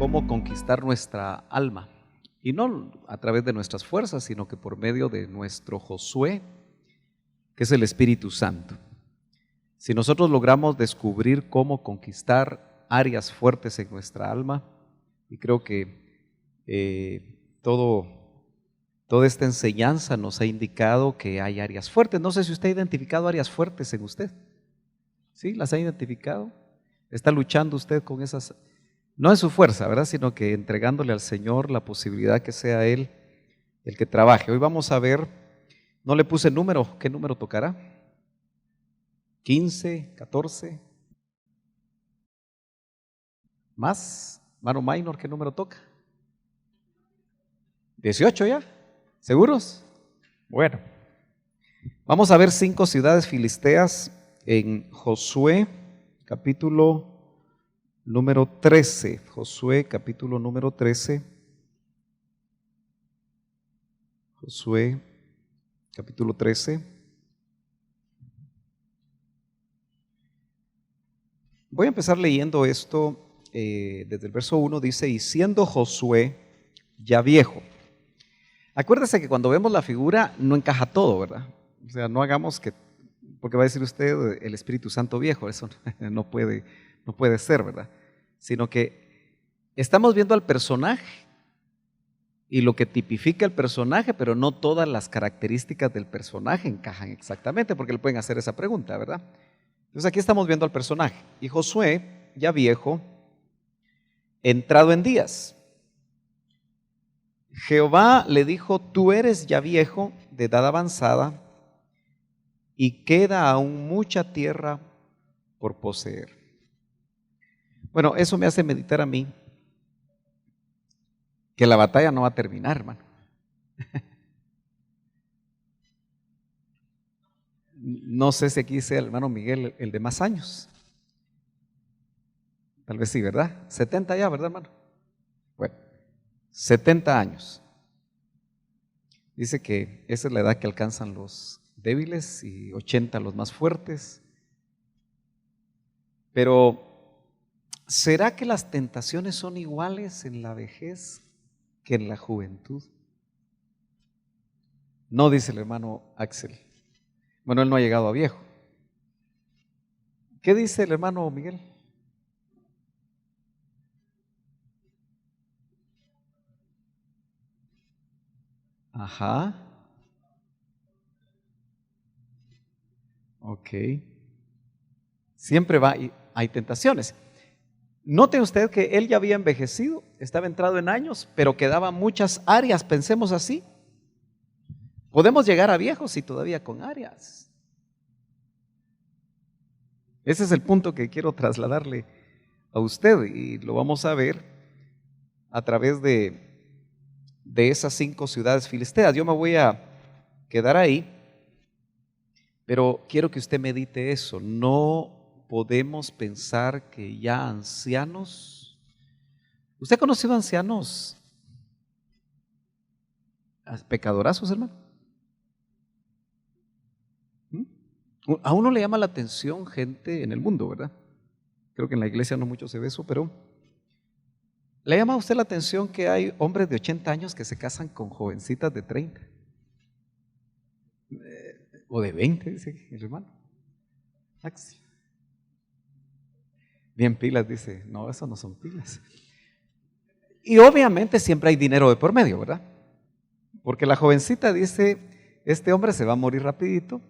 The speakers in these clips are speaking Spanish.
cómo conquistar nuestra alma. Y no a través de nuestras fuerzas, sino que por medio de nuestro Josué, que es el Espíritu Santo. Si nosotros logramos descubrir cómo conquistar áreas fuertes en nuestra alma, y creo que toda esta enseñanza nos ha indicado que hay áreas fuertes. No sé si usted ha identificado áreas fuertes en usted. ¿Sí? ¿Las ha identificado? ¿Está luchando usted con esas? No es su fuerza, ¿verdad? Sino que entregándole al Señor la posibilidad que sea Él el que trabaje. Hoy vamos a ver, no le puse número, ¿qué número tocará? 15, 14. ¿Más? Mano minor, ¿qué número toca? 18 ya. ¿Seguros? Bueno, vamos a ver 5 ciudades filisteas en Josué, capítulo número 13. Josué, capítulo número 13. Josué, capítulo 13. Voy a empezar leyendo esto desde el verso 1. Dice, y siendo Josué ya viejo. Acuérdese que cuando vemos la figura no encaja todo, ¿verdad? O sea, no hagamos que, porque va a decir usted el Espíritu Santo viejo, eso no puede ser, ¿verdad? Sino que estamos viendo al personaje y lo que tipifica el personaje, pero no todas las características del personaje encajan exactamente, porque le pueden hacer esa pregunta, ¿verdad? Entonces aquí estamos viendo al personaje. Y Josué, ya viejo, entrado en días. Jehová le dijo, tú eres ya viejo, de edad avanzada, y queda aún mucha tierra por poseer. Bueno, eso me hace meditar a mí que la batalla no va a terminar, hermano. No sé si aquí sea el hermano Miguel el de más años. Tal vez sí, ¿verdad? 70 ya, ¿verdad, hermano? Bueno, 70 años. Dice que esa es la edad que alcanzan los débiles y 80 los más fuertes. Pero, ¿será que las tentaciones son iguales en la vejez que en la juventud? No, dice el hermano Axel. Bueno, él no ha llegado a viejo. ¿Qué dice el hermano Miguel? Ajá. Ok. Siempre hay tentaciones. Note usted que él ya había envejecido, estaba entrado en años, pero quedaban muchas áreas, pensemos así. Podemos llegar a viejos y todavía con áreas. Ese es el punto que quiero trasladarle a usted y lo vamos a ver a través de esas 5 ciudades filisteas. Yo me voy a quedar ahí, pero quiero que usted medite eso. No podemos pensar que ya ancianos. ¿Usted ha conocido ancianos pecadorazos, hermano? A uno le llama la atención gente en el mundo, ¿verdad? Creo que en la iglesia no mucho se ve eso, pero ¿le llama a usted la atención que hay hombres de 80 años que se casan con jovencitas de 30? O de 20, dice el hermano. Bien pilas, dice. No, eso no son pilas. Y obviamente siempre hay dinero de por medio, ¿verdad? Porque la jovencita dice, este hombre se va a morir rapidito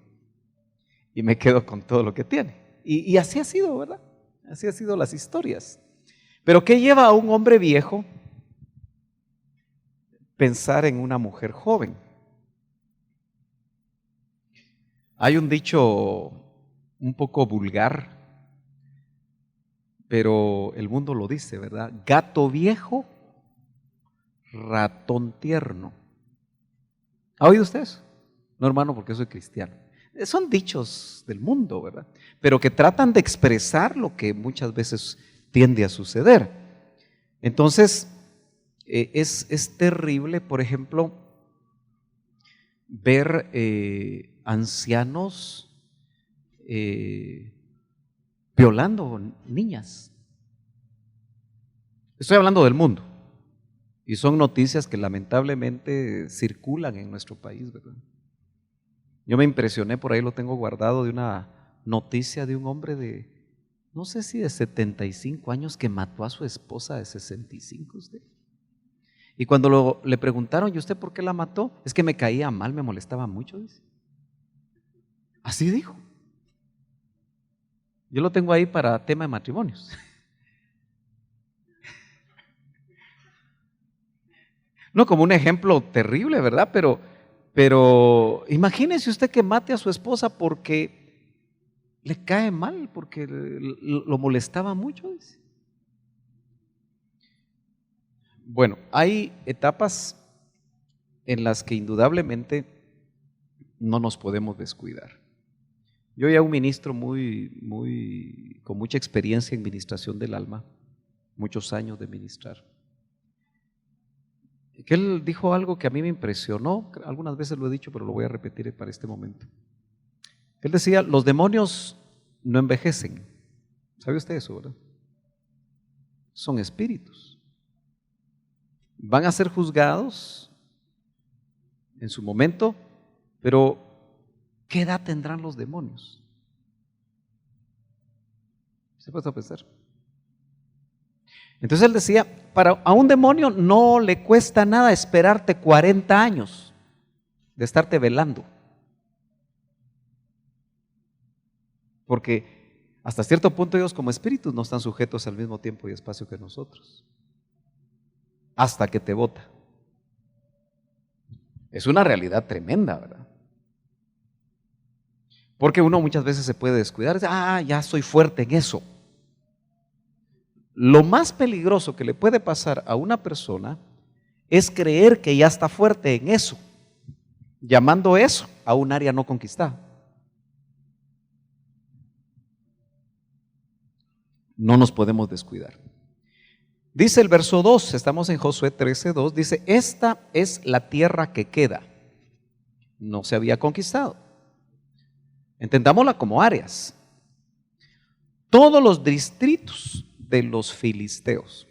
y me quedo con todo lo que tiene. Y así ha sido, ¿verdad? Así han sido las historias. Pero ¿qué lleva a un hombre viejo pensar en una mujer joven? Hay un dicho un poco vulgar, pero el mundo lo dice, ¿verdad? Gato viejo, ratón tierno. ¿Ha oído usted eso? No, hermano, porque soy cristiano. Son dichos del mundo, ¿verdad? Pero que tratan de expresar lo que muchas veces tiende a suceder. Entonces, es terrible, por ejemplo, ver ancianos violando niñas. Estoy hablando del mundo. Y son noticias que lamentablemente circulan en nuestro país, ¿verdad? Yo me impresioné, por ahí lo tengo guardado, de una noticia de un hombre de, no sé si de 75 años, que mató a su esposa de 65, usted. Y cuando le preguntaron, ¿y usted por qué la mató? Es que me caía mal, me molestaba mucho, dice. Así dijo. Yo lo tengo ahí para tema de matrimonios. No como un ejemplo terrible, ¿verdad? Pero imagínese usted que mate a su esposa porque le cae mal, porque lo molestaba mucho, dice. Bueno, hay etapas en las que indudablemente no nos podemos descuidar. Yo ya un ministro con mucha experiencia en ministración del alma, muchos años de ministrar, que él dijo algo que a mí me impresionó, algunas veces lo he dicho, pero lo voy a repetir para este momento. Él decía, los demonios no envejecen. ¿Sabe usted eso, verdad? Son espíritus. Van a ser juzgados en su momento, pero ¿qué edad tendrán los demonios? ¿Se puede pensar? Entonces él decía, a un demonio no le cuesta nada esperarte 40 años de estarte velando. Porque hasta cierto punto ellos como espíritus no están sujetos al mismo tiempo y espacio que nosotros. Hasta que te bota. Es una realidad tremenda, ¿verdad? Porque uno muchas veces se puede descuidar, ya soy fuerte en eso. Lo más peligroso que le puede pasar a una persona es creer que ya está fuerte en eso, llamando eso a un área no conquistada. No nos podemos descuidar. Dice el verso 2, estamos en Josué 13:2, dice, esta es la tierra que queda, no se había conquistado. Entendámosla como áreas. Todos los distritos de los filisteos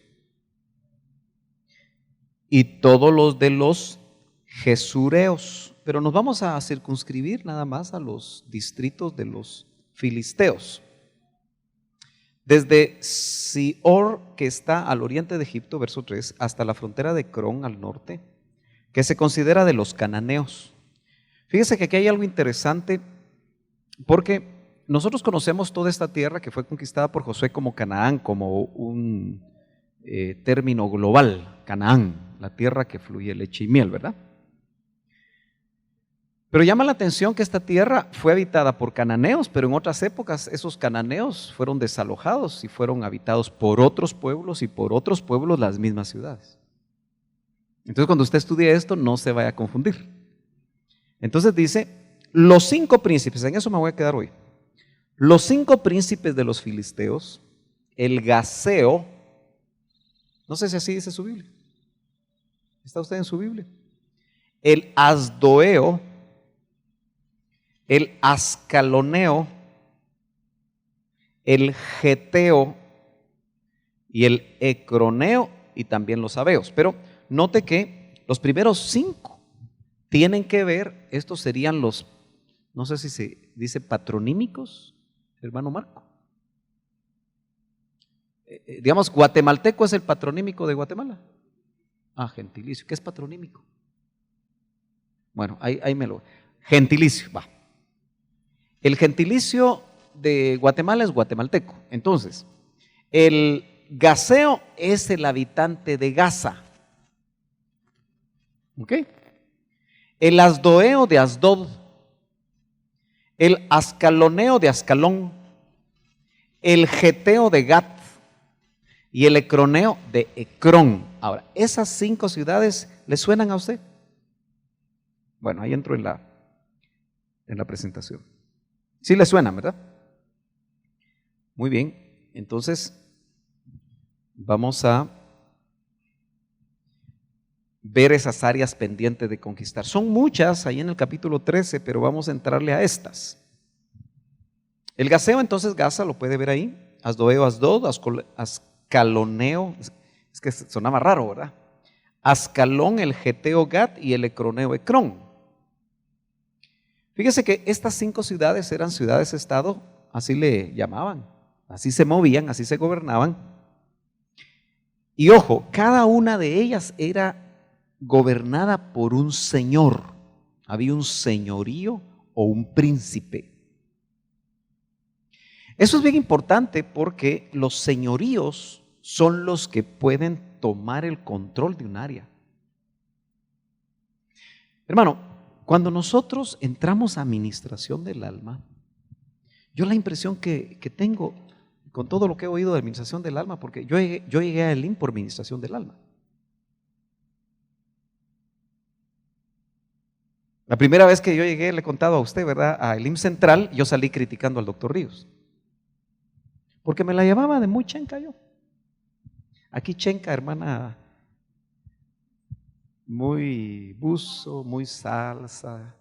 y todos los de los gesureos, pero nos vamos a circunscribir nada más a los distritos de los filisteos. Desde Sior, que está al oriente de Egipto, verso 3, hasta la frontera de Crón al norte, que se considera de los cananeos. Fíjese que aquí hay algo interesante, porque nosotros conocemos toda esta tierra que fue conquistada por Josué como Canaán, como un término global, Canaán, la tierra que fluye leche y miel, ¿verdad? Pero llama la atención que esta tierra fue habitada por cananeos, pero en otras épocas esos cananeos fueron desalojados y fueron habitados por otros pueblos y por otros pueblos las mismas ciudades. Entonces cuando usted estudie esto no se vaya a confundir. Entonces dice, los 5 príncipes, en eso me voy a quedar hoy. Los 5 príncipes de los filisteos, el Gaseo, no sé si así dice su Biblia. ¿Está usted en su Biblia? El Asdoeo, el Ascaloneo, el Geteo y el Ecroneo y también los Sabeos. Pero note que los primeros 5 tienen que ver, estos serían los, no sé si se dice patronímicos, hermano Marco. Digamos, guatemalteco es el patronímico de Guatemala. Gentilicio. ¿Qué es patronímico? Bueno, ahí me lo... Gentilicio, va. El gentilicio de Guatemala es guatemalteco. Entonces, el Gaseo es el habitante de Gaza. ¿Ok? El Asdoeo de Asdod, el Ascaloneo de Ascalón, el Geteo de Gat y el Ecroneo de Ecrón. Ahora, ¿esas 5 ciudades le suenan a usted? Bueno, ahí entro en la presentación. Sí le suenan, ¿verdad? Muy bien, entonces vamos a ver esas áreas pendientes de conquistar. Son muchas ahí en el capítulo 13, pero vamos a entrarle a estas. El Gaseo, entonces, Gaza, lo puede ver ahí. Asdoeo, Asdod, Ascaloneo, Es que sonaba raro, ¿verdad? Ascalón, el geteo Gat y el ecroneo Ecrón. Fíjese que estas 5 ciudades eran ciudades-estado, así le llamaban, así se movían, así se gobernaban. Y ojo, cada una de ellas era gobernada por un señor. Había un señorío o un príncipe. Eso es bien importante porque los señoríos son los que pueden tomar el control de un área. Hermano, cuando nosotros entramos a administración del alma, yo la impresión que tengo con todo lo que he oído de administración del alma, porque yo llegué a Elim por administración del alma. La primera vez que yo llegué, le he contado a usted, ¿verdad? A Elim Central, yo salí criticando al doctor Ríos, porque me la llevaba de muy chenca yo. Aquí chenca, hermana, muy buzo, muy salsa,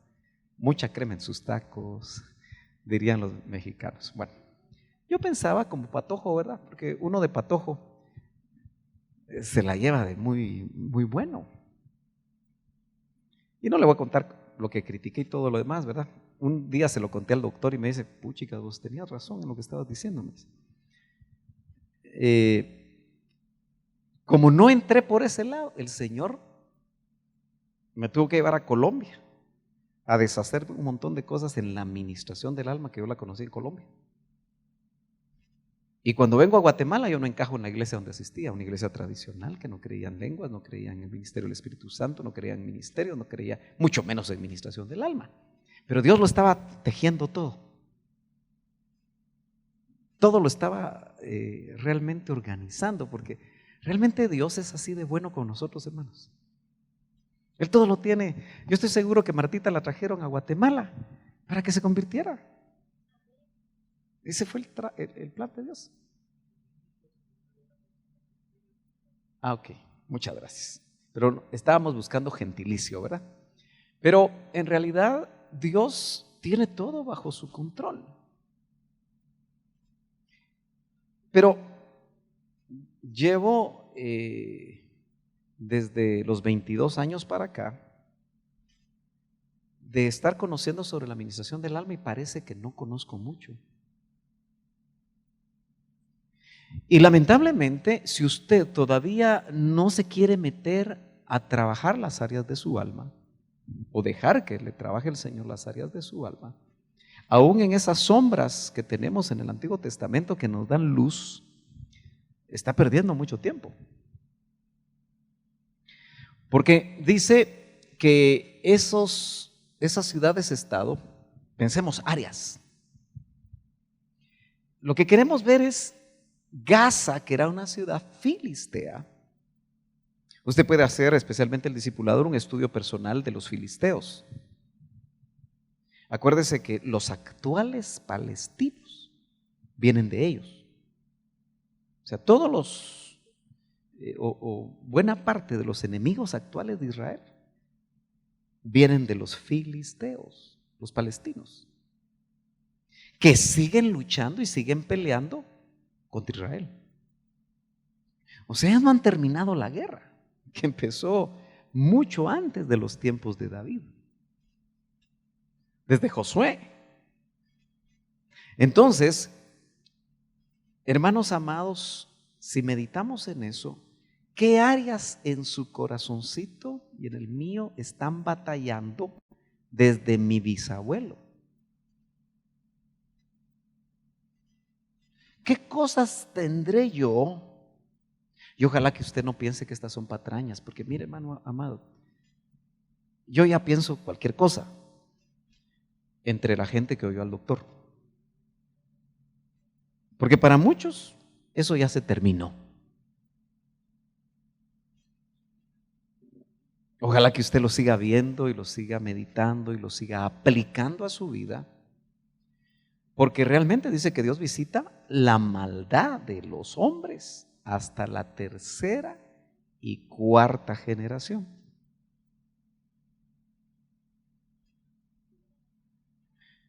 mucha crema en sus tacos, dirían los mexicanos. Bueno, yo pensaba como patojo, ¿verdad? Porque uno de patojo se la lleva de muy, muy bueno. Y no le voy a contar lo que critiqué y todo lo demás, ¿verdad? Un día se lo conté al doctor y me dice, puchica, vos tenías razón en lo que estabas diciéndome. Como no entré por ese lado, el Señor me tuvo que llevar a Colombia a deshacer un montón de cosas en la administración del alma que yo la conocí en Colombia. Y cuando vengo a Guatemala yo no encajo en la iglesia donde asistía, una iglesia tradicional que no creía en lenguas, no creía en el ministerio del Espíritu Santo, no creía en ministerios, no creía mucho menos en administración del alma. Pero Dios lo estaba tejiendo todo. Todo lo estaba realmente organizando, porque realmente Dios es así de bueno con nosotros, hermanos. Él todo lo tiene. Yo estoy seguro que Martita la trajeron a Guatemala para que se convirtiera. Ese fue el plan de Dios. Ok, muchas gracias. Pero estábamos buscando gentilicio, ¿verdad? Pero en realidad Dios tiene todo bajo su control. Pero llevo desde los 22 años para acá de estar conociendo sobre la administración del alma y parece que no conozco mucho. Y lamentablemente, si usted todavía no se quiere meter a trabajar las áreas de su alma, o dejar que le trabaje el Señor las áreas de su alma, aún en esas sombras que tenemos en el Antiguo Testamento que nos dan luz, está perdiendo mucho tiempo. Porque dice que esas ciudades-estado, pensemos áreas. Lo que queremos ver es Gaza, que era una ciudad filistea. Usted puede hacer, especialmente el discipulador, un estudio personal de los filisteos. Acuérdese que los actuales palestinos vienen de ellos. O sea, todos los, o buena parte de los enemigos actuales de Israel vienen de los filisteos, los palestinos, que siguen luchando y siguen peleando contra Israel. O sea, no han terminado la guerra, que empezó mucho antes de los tiempos de David, desde Josué. Entonces, hermanos amados, si meditamos en eso, ¿qué áreas en su corazoncito y en el mío están batallando desde mi bisabuelo? ¿Qué cosas tendré yo? Y ojalá que usted no piense que estas son patrañas, porque mire, hermano amado, yo ya pienso cualquier cosa entre la gente que oyó al doctor. Porque para muchos eso ya se terminó. Ojalá que usted lo siga viendo y lo siga meditando y lo siga aplicando a su vida. Porque realmente dice que Dios visita la maldad de los hombres hasta la 3ª y 4ª generación.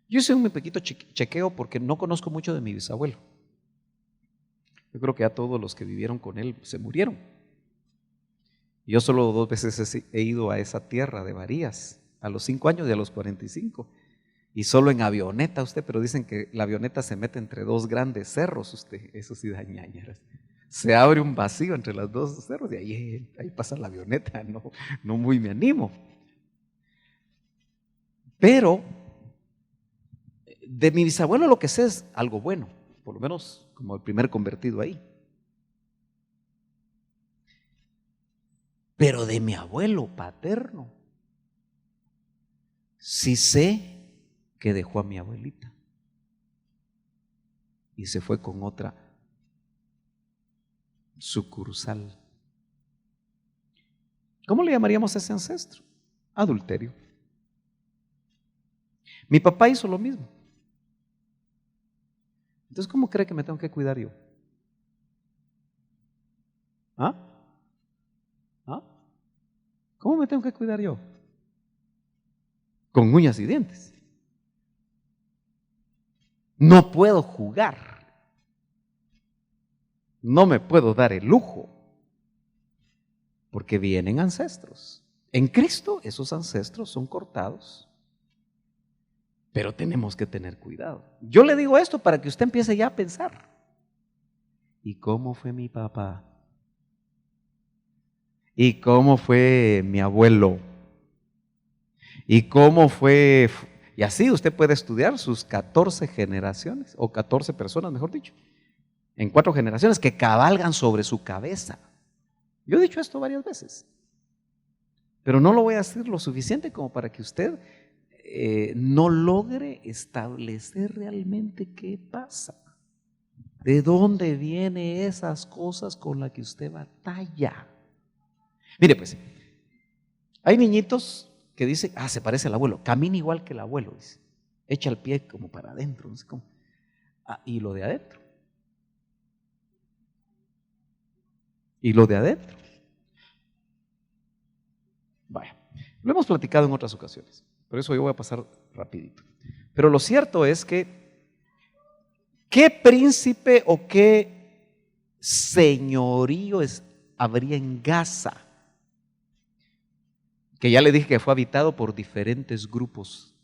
Yo hice un pequeño chequeo porque no conozco mucho de mi bisabuelo. Yo creo que a todos los que vivieron con él se murieron. Yo solo 2 veces he ido a esa tierra de Varías, a los 5 años y a los 45. Y solo en avioneta usted, pero dicen que la avioneta se mete entre 2 grandes cerros usted, eso sí da ñañaras. Se abre un vacío entre los 2 cerros y ahí pasa la avioneta, no muy me animo. Pero de mi bisabuelo lo que sé es algo bueno, por lo menos como el primer convertido ahí. Pero de mi abuelo paterno, sí sé que dejó a mi abuelita y se fue con otra sucursal. ¿Cómo le llamaríamos a ese ancestro? Adulterio. Mi papá hizo lo mismo. Entonces, ¿cómo cree que me tengo que cuidar yo? ¿Ah? ¿Ah? ¿Cómo me tengo que cuidar yo? Con uñas y dientes. No puedo jugar. No me puedo dar el lujo. Porque vienen ancestros. En Cristo esos ancestros son cortados. Pero tenemos que tener cuidado. Yo le digo esto para que usted empiece ya a pensar. ¿Y cómo fue mi papá? ¿Y cómo fue mi abuelo? ¿Y cómo fue? Y así usted puede estudiar sus 14 generaciones, o 14 personas, mejor dicho, en 4 generaciones que cabalgan sobre su cabeza. Yo he dicho esto varias veces, pero no lo voy a decir lo suficiente como para que usted no logre establecer realmente qué pasa. ¿De dónde vienen esas cosas con las que usted batalla? Mire pues, hay niñitos que dicen, se parece al abuelo, camina igual que el abuelo, dice, echa el pie como para adentro, no sé cómo. Y lo de adentro. Y lo de adentro. Vaya, lo hemos platicado en otras ocasiones, por eso yo voy a pasar rapidito. Pero lo cierto es que, ¿qué príncipe o qué señorío habría en Gaza? Que ya le dije que fue habitado por diferentes grupos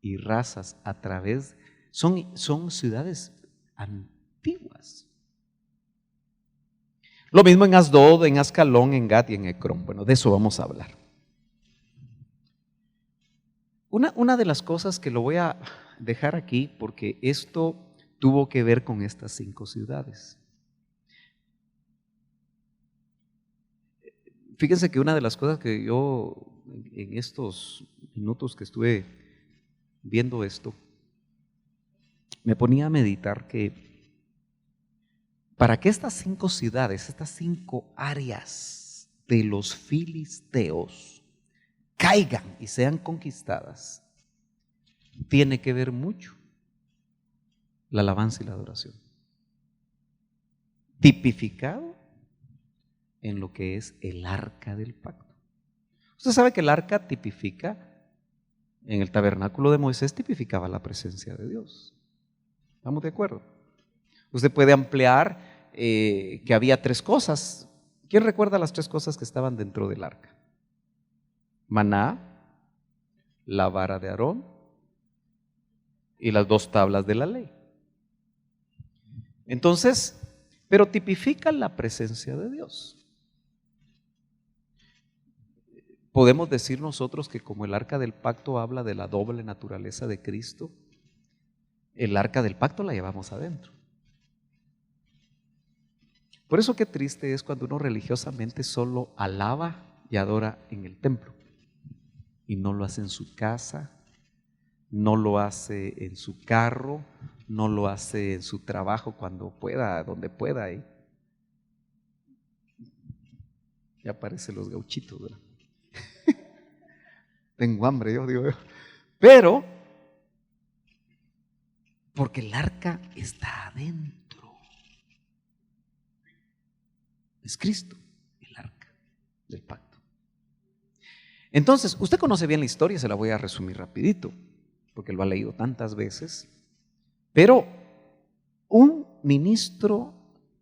y razas a través, son ciudades antiguas. Lo mismo en Asdod, en Ascalón, en Gat y en Ecrón. Bueno, de eso vamos a hablar. Una de las cosas que lo voy a dejar aquí, porque esto tuvo que ver con estas 5 ciudades. Fíjense que una de las cosas que yo en estos minutos que estuve viendo esto, me ponía a meditar que para que estas 5 ciudades, estas 5 áreas de los filisteos caigan y sean conquistadas, tiene que ver mucho la alabanza y la adoración. Tipificado en lo que es el arca del pacto. Usted sabe que el arca tipifica, en el tabernáculo de Moisés tipificaba la presencia de Dios. ¿Estamos de acuerdo? Usted puede ampliar que había 3 cosas. ¿Quién recuerda las 3 cosas que estaban dentro del arca? Maná, la vara de Aarón y las 2 tablas de la ley. Entonces, pero tipifica la presencia de Dios. Podemos decir nosotros que como el arca del pacto habla de la doble naturaleza de Cristo, el arca del pacto la llevamos adentro. Por eso qué triste es cuando uno religiosamente solo alaba y adora en el templo y no lo hace en su casa, no lo hace en su carro, no lo hace en su trabajo cuando pueda, donde pueda. Ya aparecen los gauchitos, ¿verdad? Tengo hambre, yo digo. Pero, porque el arca está adentro. Es Cristo, el arca del pacto. Entonces, usted conoce bien la historia, se la voy a resumir rapidito, porque lo ha leído tantas veces. Pero un ministro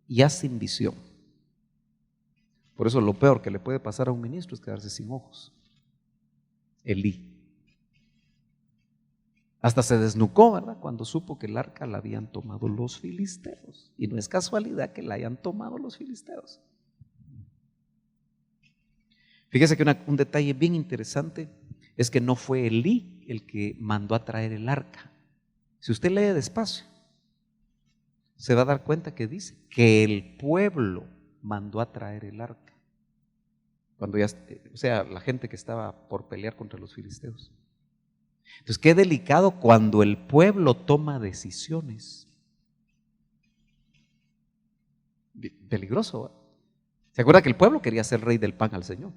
ya sin visión. Por eso lo peor que le puede pasar a un ministro es quedarse sin ojos. Elí. Hasta se desnucó, ¿verdad? Cuando supo que el arca la habían tomado los filisteos. Y no es casualidad que la hayan tomado los filisteos. Fíjese que un detalle bien interesante es que no fue Elí el que mandó a traer el arca. Si usted lee despacio, se va a dar cuenta que dice que el pueblo mandó a traer el arca. Cuando ya, o sea, la gente que estaba por pelear contra los filisteos. Entonces, qué delicado cuando el pueblo toma decisiones. Peligroso, ¿verdad? ¿Se acuerda que el pueblo quería ser rey del pan al Señor?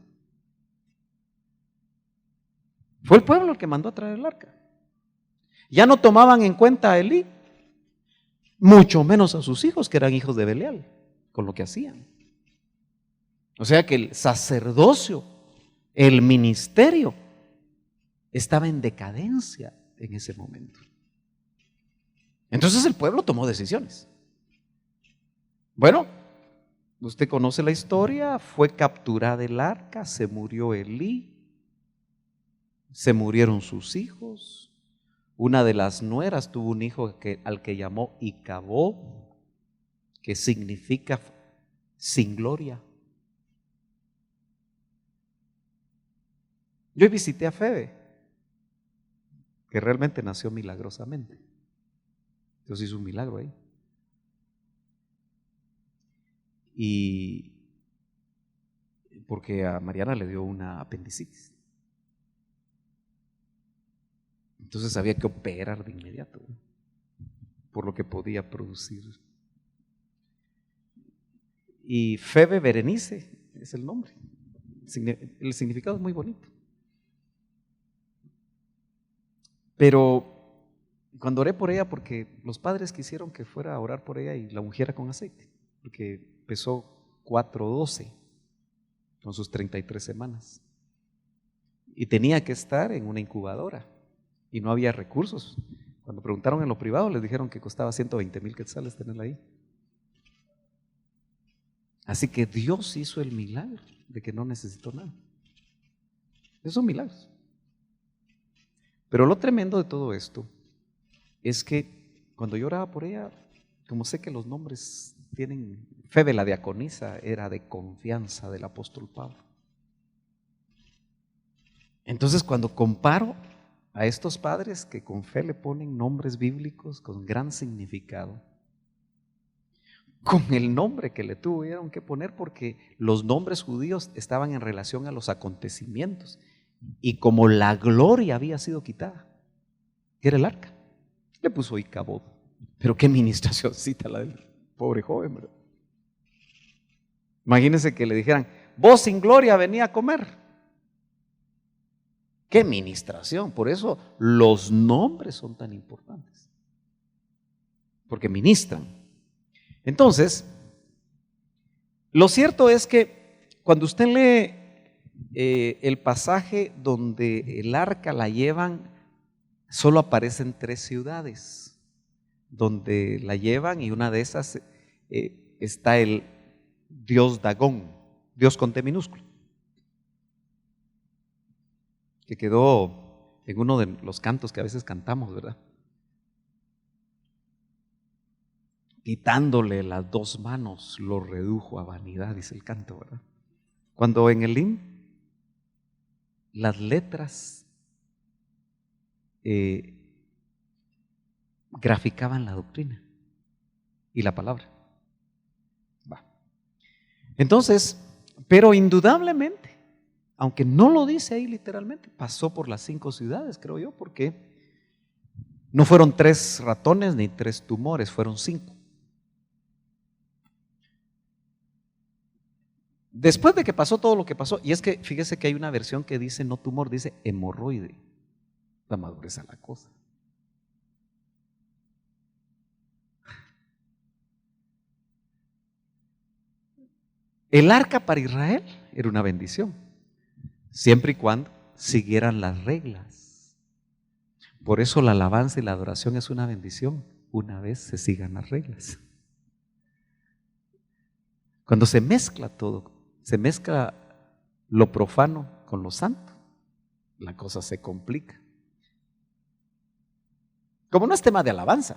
Fue el pueblo el que mandó a traer el arca. Ya no tomaban en cuenta a Elí, mucho menos a sus hijos, que eran hijos de Belial, con lo que hacían. O sea que el sacerdocio, el ministerio, estaba en decadencia en ese momento. Entonces el pueblo tomó decisiones. Bueno, usted conoce la historia, fue capturada el arca, se murió Elí, se murieron sus hijos. Una de las nueras tuvo un hijo al que llamó Icabod, que significa sin gloria. Yo visité a Febe, que realmente nació milagrosamente. Dios hizo un milagro ahí. Y porque a Mariana le dio una apendicitis. Entonces había que operar de inmediato, por lo que podía producir. Y Febe Berenice es el nombre. El significado es muy bonito. Pero cuando oré por ella, porque los padres quisieron que fuera a orar por ella y la ungiera con aceite, porque pesó 4:12 con sus 33 semanas. Y tenía que estar en una incubadora y no había recursos. Cuando preguntaron en lo privado, les dijeron que costaba 120,000 quetzales tenerla ahí. Así que Dios hizo el milagro de que no necesitó nada. Esos son milagros. Pero lo tremendo de todo esto es que cuando yo oraba por ella, como sé que los nombres tienen, Febe la diaconisa era de confianza del apóstol Pablo. Entonces cuando comparo a estos padres que con fe le ponen nombres bíblicos con gran significado, con el nombre que le tuvieron que poner, porque los nombres judíos estaban en relación a los acontecimientos, y como la gloria había sido quitada, que era el arca, le puso Icabod. Pero qué ministracióncita la del pobre joven, ¿verdad? Imagínense que le dijeran: vos sin gloria venía a comer. Qué ministración. Por eso los nombres son tan importantes, porque ministran. Entonces, lo cierto es que cuando usted lee el pasaje donde el arca la llevan, solo aparecen 3 ciudades donde la llevan, y una de esas está el dios Dagón, Dios con T minúsculo, que quedó en uno de los cantos que a veces cantamos, ¿verdad? Quitándole las 2 manos lo redujo a vanidad, dice el canto, ¿verdad? Cuando en el himno las letras graficaban la doctrina y la palabra. Entonces, pero indudablemente, aunque no lo dice ahí literalmente, pasó por las 5 ciudades, creo yo, porque no fueron 3 ratones ni 3 tumores, fueron 5. Después de que pasó todo lo que pasó, y es que fíjese que hay una versión que dice no tumor, dice hemorroide, la madurez a la cosa. El arca para Israel era una bendición, siempre y cuando siguieran las reglas. Por eso la alabanza y la adoración es una bendición, una vez se sigan las reglas. Cuando se mezcla todo, se mezcla lo profano con lo santo, la cosa se complica. Como no es tema de alabanza,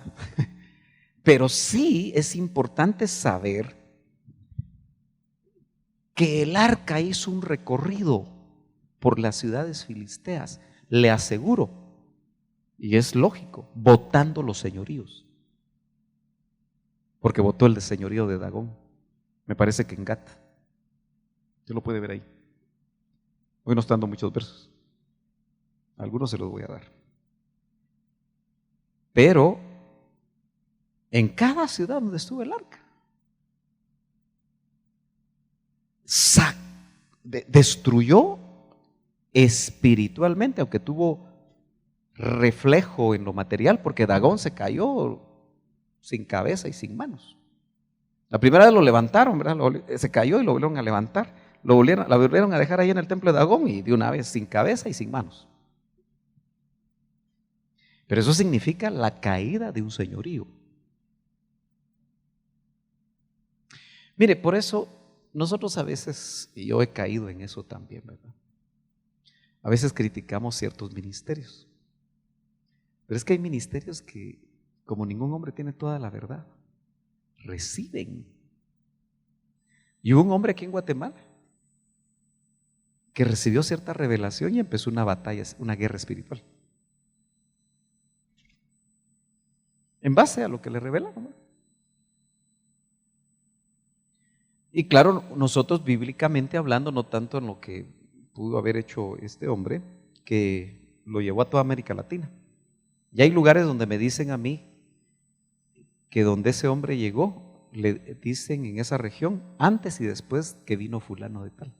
pero sí es importante saber que el arca hizo un recorrido por las ciudades filisteas, le aseguro, y es lógico, votando los señoríos, porque votó el de señorío de Dagón, me parece que en Gat, usted lo puede ver ahí. Hoy no están dando muchos versos, algunos se los voy a dar, pero en cada ciudad donde estuvo el arca, destruyó espiritualmente, aunque tuvo reflejo en lo material, porque Dagón se cayó sin cabeza y sin manos. La primera vez lo levantaron, ¿verdad? Se cayó y lo volvieron a levantar, la volvieron a dejar ahí en el templo de Dagón y de una vez sin cabeza y sin manos. Pero eso significa la caída de un señorío. Mire, por eso nosotros a veces, y yo he caído en eso también, ¿verdad? A veces criticamos ciertos ministerios. Pero es que hay ministerios que, como ningún hombre tiene toda la verdad, reciben. Y hubo un hombre aquí en Guatemala que recibió cierta revelación y empezó una batalla, una guerra espiritual. En base a lo que le revelaron, ¿no? Y claro, nosotros bíblicamente hablando, no tanto en lo que pudo haber hecho este hombre, que lo llevó a toda América Latina. Y hay lugares donde me dicen a mí que donde ese hombre llegó, le dicen en esa región, antes y después que vino fulano de tal.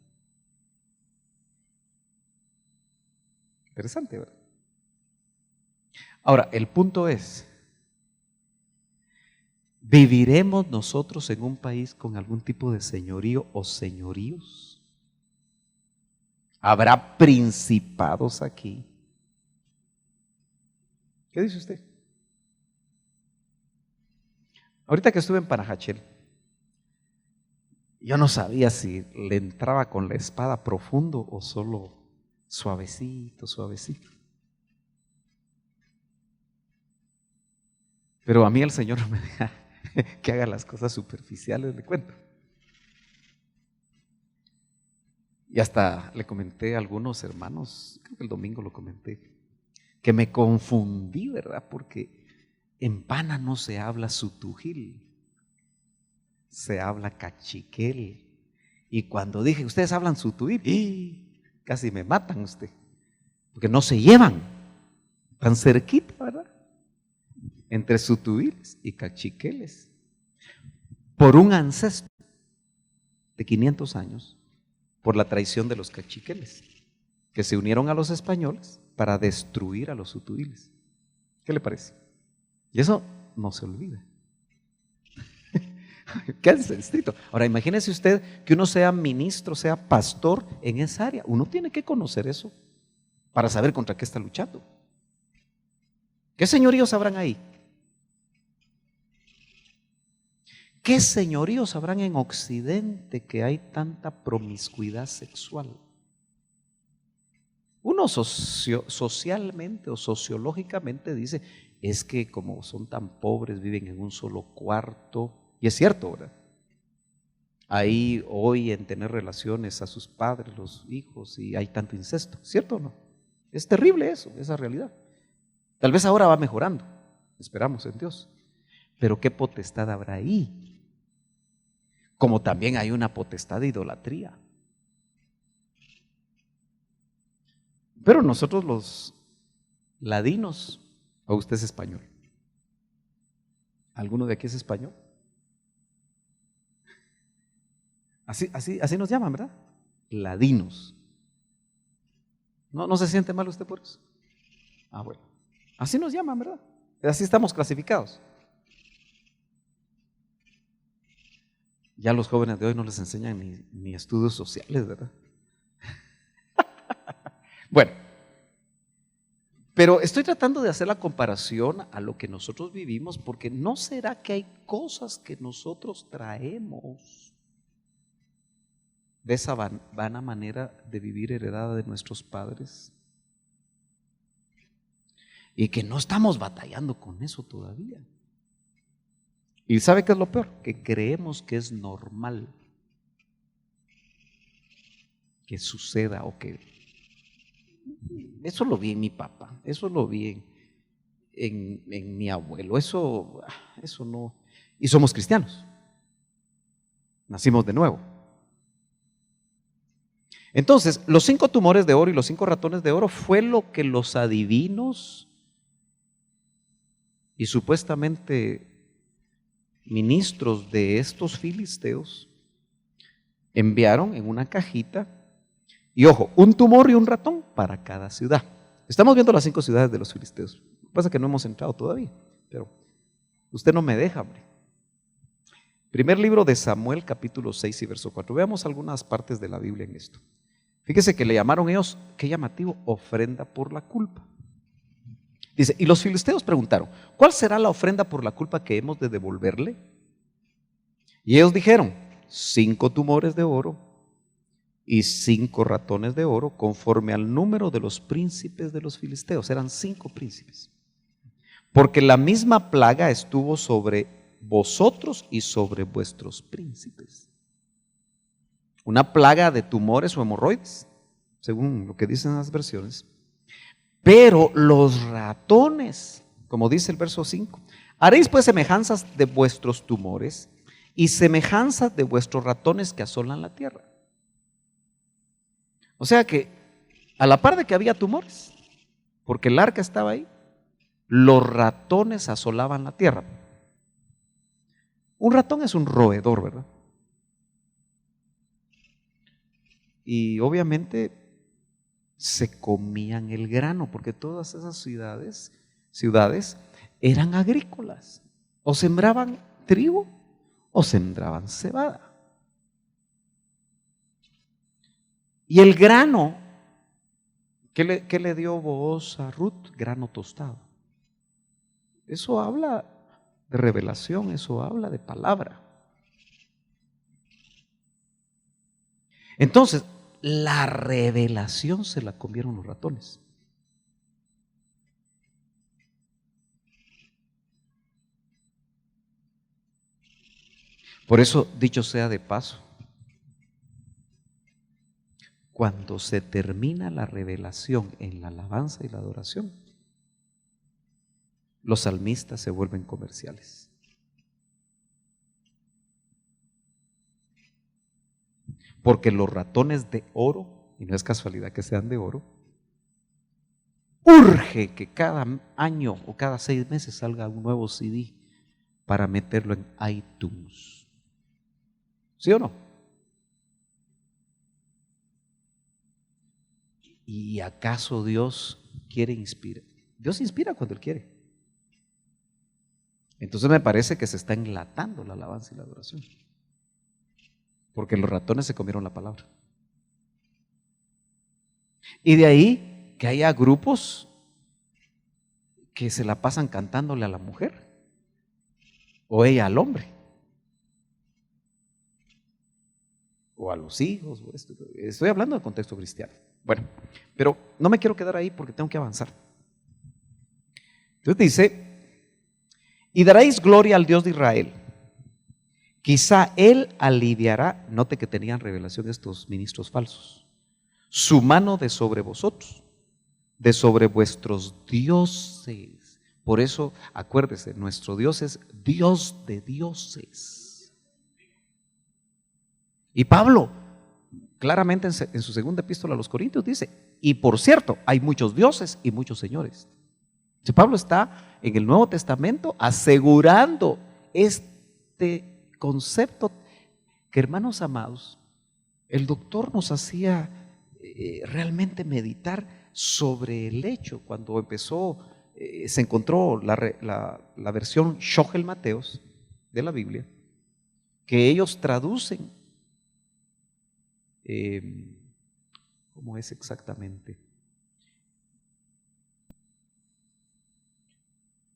Interesante, ¿verdad? Ahora, el punto es, ¿viviremos nosotros en un país con algún tipo de señorío o señoríos? ¿Habrá principados aquí? ¿Qué dice usted? Ahorita que estuve en Panajachel, yo no sabía si le entraba con la espada profundo o solo suavecito, suavecito. Pero a mí el Señor no me deja que haga las cosas superficiales, le cuento. Y hasta le comenté a algunos hermanos, creo que el domingo lo comenté, que me confundí, ¿verdad? Porque en Pana no se habla sutujil, se habla cachiquel. Y cuando dije, ustedes hablan sutujil, casi me matan usted, porque no se llevan tan cerquita, ¿verdad? Entre sutuiles y cachiqueles. Por un ancestro de 500 años, por la traición de los cachiqueles, que se unieron a los españoles para destruir a los sutuiles. ¿Qué le parece? Y eso no se olvida. Qué ancestito. Ahora imagínese usted que uno sea ministro, sea pastor en esa área. Uno tiene que conocer eso para saber contra qué está luchando. ¿Qué señoríos habrán ahí? ¿Qué señoríos habrán en Occidente que hay tanta promiscuidad sexual? Uno socialmente o sociológicamente dice, es que como son tan pobres, viven en un solo cuarto. Y es cierto, ¿verdad? Ahí hoy en tener relaciones a sus padres, los hijos, y hay tanto incesto, ¿cierto o no? Es terrible eso, esa realidad. Tal vez ahora va mejorando, esperamos en Dios. Pero ¿qué potestad habrá ahí? Como también hay una potestad de idolatría. Pero nosotros los ladinos, o usted es español. ¿Alguno de aquí es español? Así nos llaman, ¿verdad? Ladinos. ¿No se siente mal usted por eso? Ah, bueno. Así nos llaman, ¿verdad? Así estamos clasificados. Ya los jóvenes de hoy no les enseñan ni estudios sociales, ¿verdad? Bueno, pero estoy tratando de hacer la comparación a lo que nosotros vivimos, porque ¿no será que hay cosas que nosotros traemos de esa vana manera de vivir heredada de nuestros padres? Y que no estamos batallando con eso todavía. ¿Y sabe qué es lo peor? Que creemos que es normal que suceda o que... Eso lo vi en mi papá, eso lo vi en mi abuelo, eso no... Y somos cristianos, nacimos de nuevo. Entonces, los 5 tumores de oro y los 5 ratones de oro fue lo que los adivinos y supuestamente ministros de estos filisteos enviaron en una cajita. Y ojo, un tumor y un ratón para cada ciudad. Estamos viendo las 5 ciudades de los filisteos. Lo que pasa es que no hemos entrado todavía, pero usted no me deja, hombre. Primer libro de Samuel, capítulo 6 y verso 4. Veamos algunas partes de la Biblia en esto. Fíjese que le llamaron ellos, qué llamativo, ofrenda por la culpa. Dice, y los filisteos preguntaron, ¿cuál será la ofrenda por la culpa que hemos de devolverle? Y ellos dijeron, 5 tumores de oro y 5 ratones de oro, conforme al número de los príncipes de los filisteos. Eran 5 príncipes. Porque la misma plaga estuvo sobre vosotros y sobre vuestros príncipes. Una plaga de tumores o hemorroides, según lo que dicen las versiones. Pero los ratones, como dice el verso 5, haréis pues semejanzas de vuestros tumores y semejanzas de vuestros ratones que asolan la tierra. O sea que a la par de que había tumores, porque el arca estaba ahí, los ratones asolaban la tierra. Un ratón es un roedor, ¿verdad? Y obviamente se comían el grano, porque todas esas ciudades eran agrícolas. O sembraban trigo o sembraban cebada. Y el grano, ¿qué le dio Booz a Ruth? Grano tostado. Eso habla de revelación, eso habla de palabra. Entonces, la revelación se la comieron los ratones. Por eso, dicho sea de paso, cuando se termina la revelación en la alabanza y la adoración, los salmistas se vuelven comerciales. Porque los ratones de oro, y no es casualidad que sean de oro, urge que cada año o cada 6 meses salga un nuevo CD para meterlo en iTunes. ¿Sí o no? ¿Y acaso Dios quiere inspirar? Dios inspira cuando Él quiere. Entonces me parece que se está enlatando la alabanza y la adoración. Porque los ratones se comieron la palabra. Y de ahí que haya grupos que se la pasan cantándole a la mujer o ella al hombre o a los hijos. Estoy hablando del contexto cristiano. Bueno, pero no me quiero quedar ahí porque tengo que avanzar. Entonces dice, y daréis gloria al Dios de Israel. Quizá Él aliviará, note que tenían revelación estos ministros falsos, su mano de sobre vosotros, de sobre vuestros dioses. Por eso, acuérdese, nuestro Dios es Dios de dioses. Y Pablo, claramente en su segunda epístola a los Corintios dice, y por cierto, hay muchos dioses y muchos señores. Si Pablo está en el Nuevo Testamento asegurando este concepto que, hermanos amados, el doctor nos hacía realmente meditar sobre el hecho cuando empezó, se encontró la versión Schogel Mateos de la Biblia, que ellos traducen, ¿cómo es exactamente?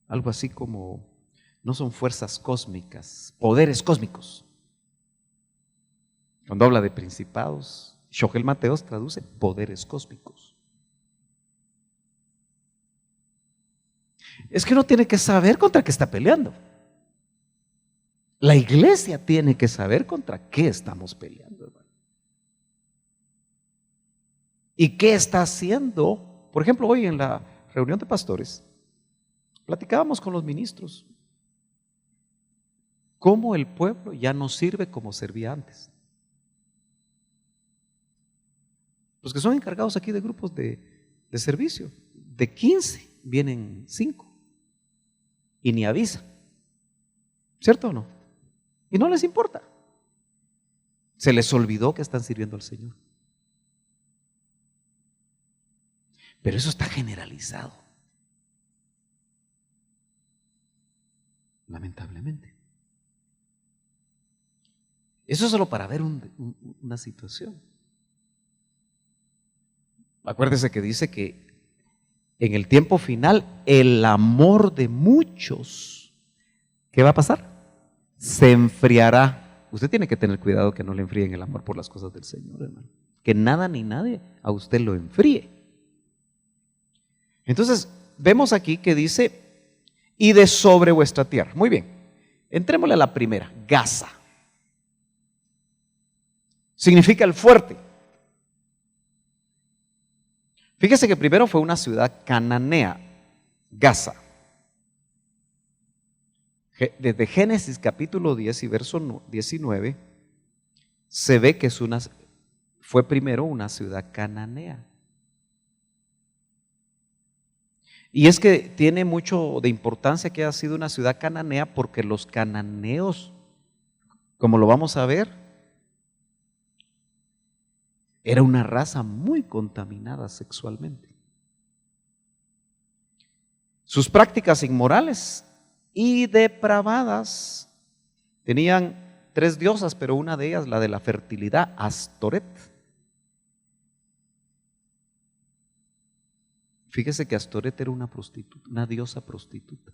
Algo así como, no son fuerzas cósmicas, poderes cósmicos. Cuando habla de principados, Shogel Mateos traduce poderes cósmicos. Es que uno tiene que saber contra qué está peleando. La iglesia tiene que saber contra qué estamos peleando, hermano. ¿Y qué está haciendo? Por ejemplo, hoy en la reunión de pastores, platicábamos con los ministros cómo el pueblo ya no sirve como servía antes. Los que son encargados aquí de grupos de servicio, de 15 vienen 5 y ni avisa, ¿cierto o no? Y no les importa. Se les olvidó que están sirviendo al Señor. Pero eso está generalizado, lamentablemente. Eso es solo para ver una situación. Acuérdese que dice que en el tiempo final el amor de muchos, ¿qué va a pasar? Se enfriará. Usted tiene que tener cuidado que no le enfríen el amor por las cosas del Señor, hermano. Que nada ni nadie a usted lo enfríe. Entonces, vemos aquí que dice, y de sobre vuestra tierra. Muy bien, entrémosle a la primera, Gaza. Significa el fuerte. Fíjese que primero fue una ciudad cananea, Gaza. Desde Génesis capítulo 10 y verso 19, se ve que fue primero una ciudad cananea. Y es que tiene mucho de importancia que haya sido una ciudad cananea porque los cananeos, como lo vamos a ver, era una raza muy contaminada sexualmente. Sus prácticas inmorales y depravadas tenían 3 diosas, pero una de ellas, la de la fertilidad, Astoret. Fíjese que Astoret era una prostituta, una diosa prostituta.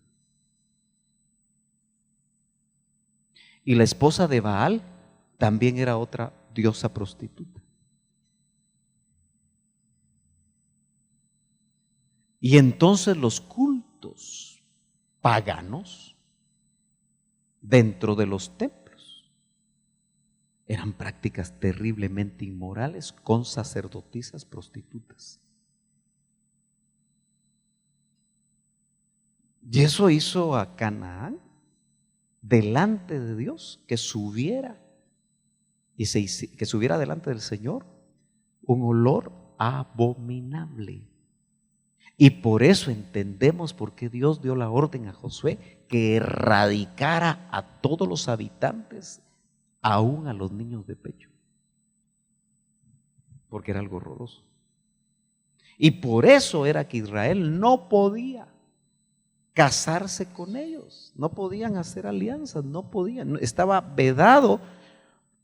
Y la esposa de Baal también era otra diosa prostituta. Y entonces los cultos paganos dentro de los templos eran prácticas terriblemente inmorales con sacerdotisas prostitutas. Y eso hizo a Canaán delante de Dios que subiera delante del Señor un olor abominable. Y por eso entendemos por qué Dios dio la orden a Josué que erradicara a todos los habitantes, aún a los niños de pecho, porque era algo horroroso. Y por eso era que Israel no podía casarse con ellos, no podían hacer alianzas, no podían, estaba vedado,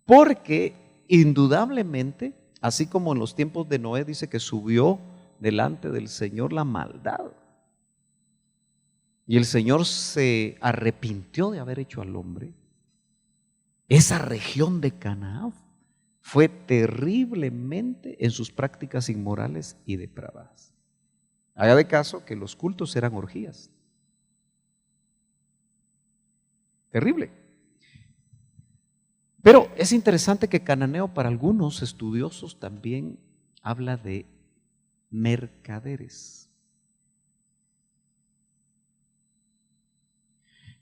porque indudablemente, así como en los tiempos de Noé dice que subió delante del Señor la maldad, y el Señor se arrepintió de haber hecho al hombre, esa región de Canaán fue terriblemente en sus prácticas inmorales y depravadas. Haga de caso que los cultos eran orgías. Terrible. Pero es interesante que cananeo para algunos estudiosos también habla de mercaderes.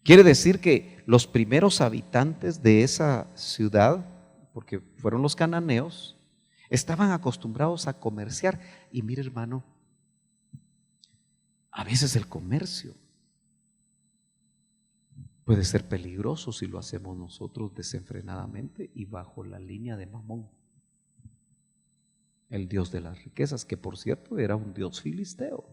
Quiere decir que los primeros habitantes de esa ciudad, porque fueron los cananeos, estaban acostumbrados a comerciar. Y mire, hermano, a veces el comercio puede ser peligroso si lo hacemos nosotros desenfrenadamente y bajo la línea de Mamón, el dios de las riquezas, que por cierto era un dios filisteo.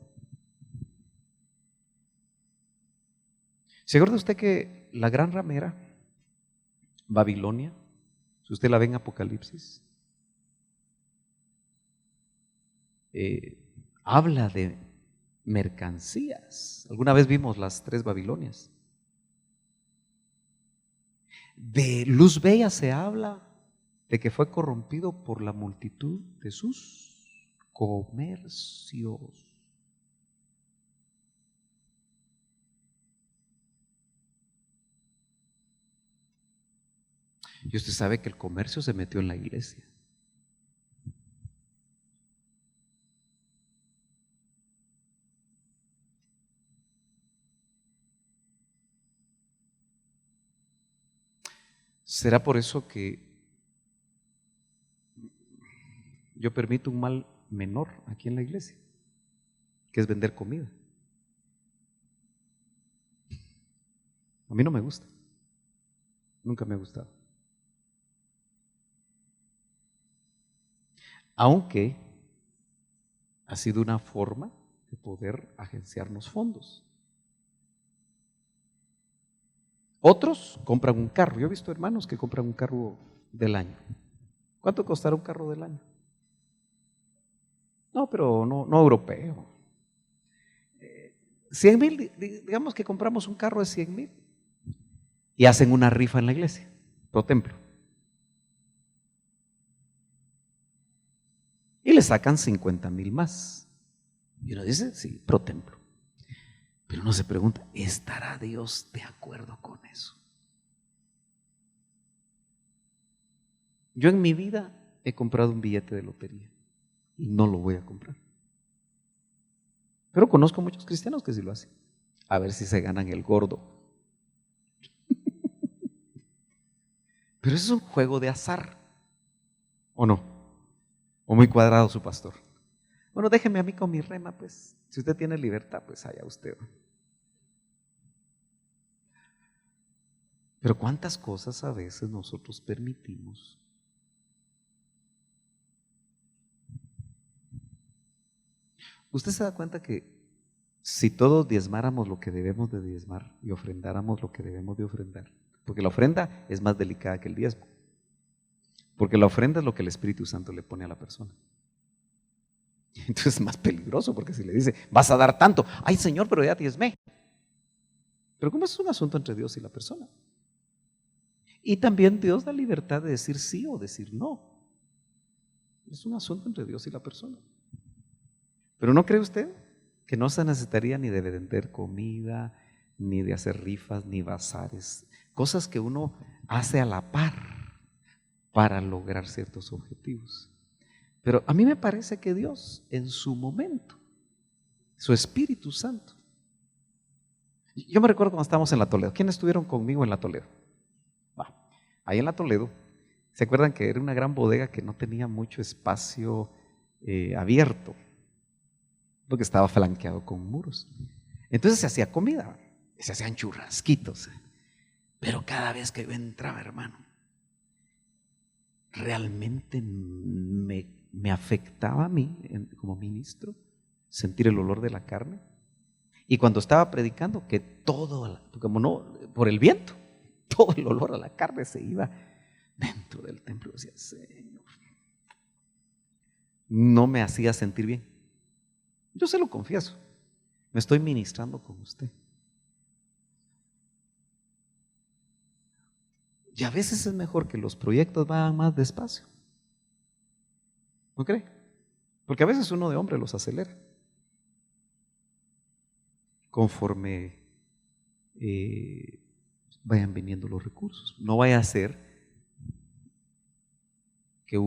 ¿Se acuerda usted que la gran ramera, Babilonia, si usted la ve en Apocalipsis, habla de mercancías? Alguna vez vimos las 3 Babilonias. De Luz Bella se habla, de que fue corrompido por la multitud de sus comercios. Y usted sabe que el comercio se metió en la iglesia. ¿Será por eso que yo permito un mal menor aquí en la iglesia? Que es vender comida. A mí no me gusta. Nunca me ha gustado. Aunque ha sido una forma de poder agenciarnos fondos. Otros compran un carro. Yo he visto hermanos que compran un carro del año. ¿Cuánto costará un carro del año? No, pero no europeo. 100,000, digamos que compramos un carro de 100,000 y hacen una rifa en la iglesia, pro templo. Y le sacan 50,000 más. Y uno dice, sí, pro templo. Pero uno se pregunta, ¿estará Dios de acuerdo con eso? Yo en mi vida he comprado un billete de lotería y no lo voy a comprar. Pero conozco muchos cristianos que sí lo hacen. A ver si se ganan el gordo. Pero eso es un juego de azar, ¿o no? ¿O muy cuadrado su pastor? Bueno, déjeme a mí con mi rema, pues. Si usted tiene libertad, pues allá usted. Pero ¿cuántas cosas a veces nosotros permitimos? Usted se da cuenta que si todos diezmáramos lo que debemos de diezmar y ofrendáramos lo que debemos de ofrendar, porque la ofrenda es más delicada que el diezmo, porque la ofrenda es lo que el Espíritu Santo le pone a la persona. Entonces es más peligroso, porque si le dice, vas a dar tanto, ay Señor, pero ya diezmé. Pero como es un asunto entre Dios y la persona. Y también Dios da libertad de decir sí o decir no. Es un asunto entre Dios y la persona. Pero ¿no cree usted que no se necesitaría ni de vender comida, ni de hacer rifas, ni bazares? Cosas que uno hace a la par para lograr ciertos objetivos. Pero a mí me parece que Dios en su momento, su Espíritu Santo. Yo me recuerdo cuando estábamos en la Toledo. ¿Quiénes estuvieron conmigo en la Toledo? Ahí en la Toledo, ¿se acuerdan que era una gran bodega que no tenía mucho espacio abierto? Porque estaba flanqueado con muros. Entonces se hacía comida, se hacían churrasquitos. Pero cada vez que yo entraba, hermano, realmente me afectaba a mí, como ministro, sentir el olor de la carne. Y cuando estaba predicando, que todo, como no, por el viento, todo el olor a la carne se iba dentro del templo. Decía, Señor, no me hacía sentir bien. Yo se lo confieso, me estoy ministrando con usted. Y a veces es mejor que los proyectos vayan más despacio. ¿No cree? Porque a veces uno de hombre los acelera. Conforme vayan viniendo los recursos. No vaya a ser que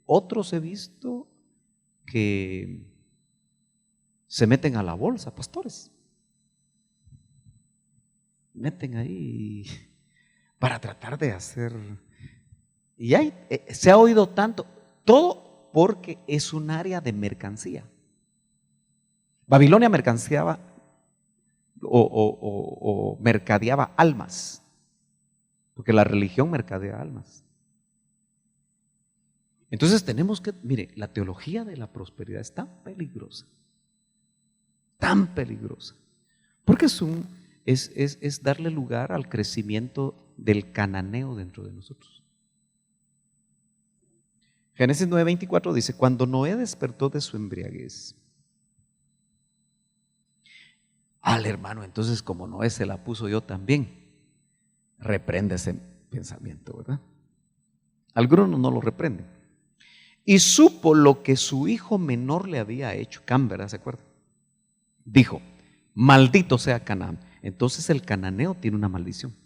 otros he visto que se meten a la bolsa, pastores. Meten ahí para tratar de hacer. Y se ha oído tanto, todo porque es un área de mercancía. Babilonia mercanciaba o mercadeaba almas, porque la religión mercadea almas. Entonces tenemos que, mire, la teología de la prosperidad es tan peligrosa, porque es darle lugar al crecimiento del cananeo dentro de nosotros. Génesis 9:24 dice, cuando Noé despertó de su embriaguez, al hermano, entonces como Noé se la puso, yo también. Reprende ese pensamiento, ¿verdad? Algunos no lo reprenden. Y supo lo que su hijo menor le había hecho. Cam, ¿verdad? ¿Se acuerda? Dijo, maldito sea Canaán. Entonces el cananeo tiene una maldición.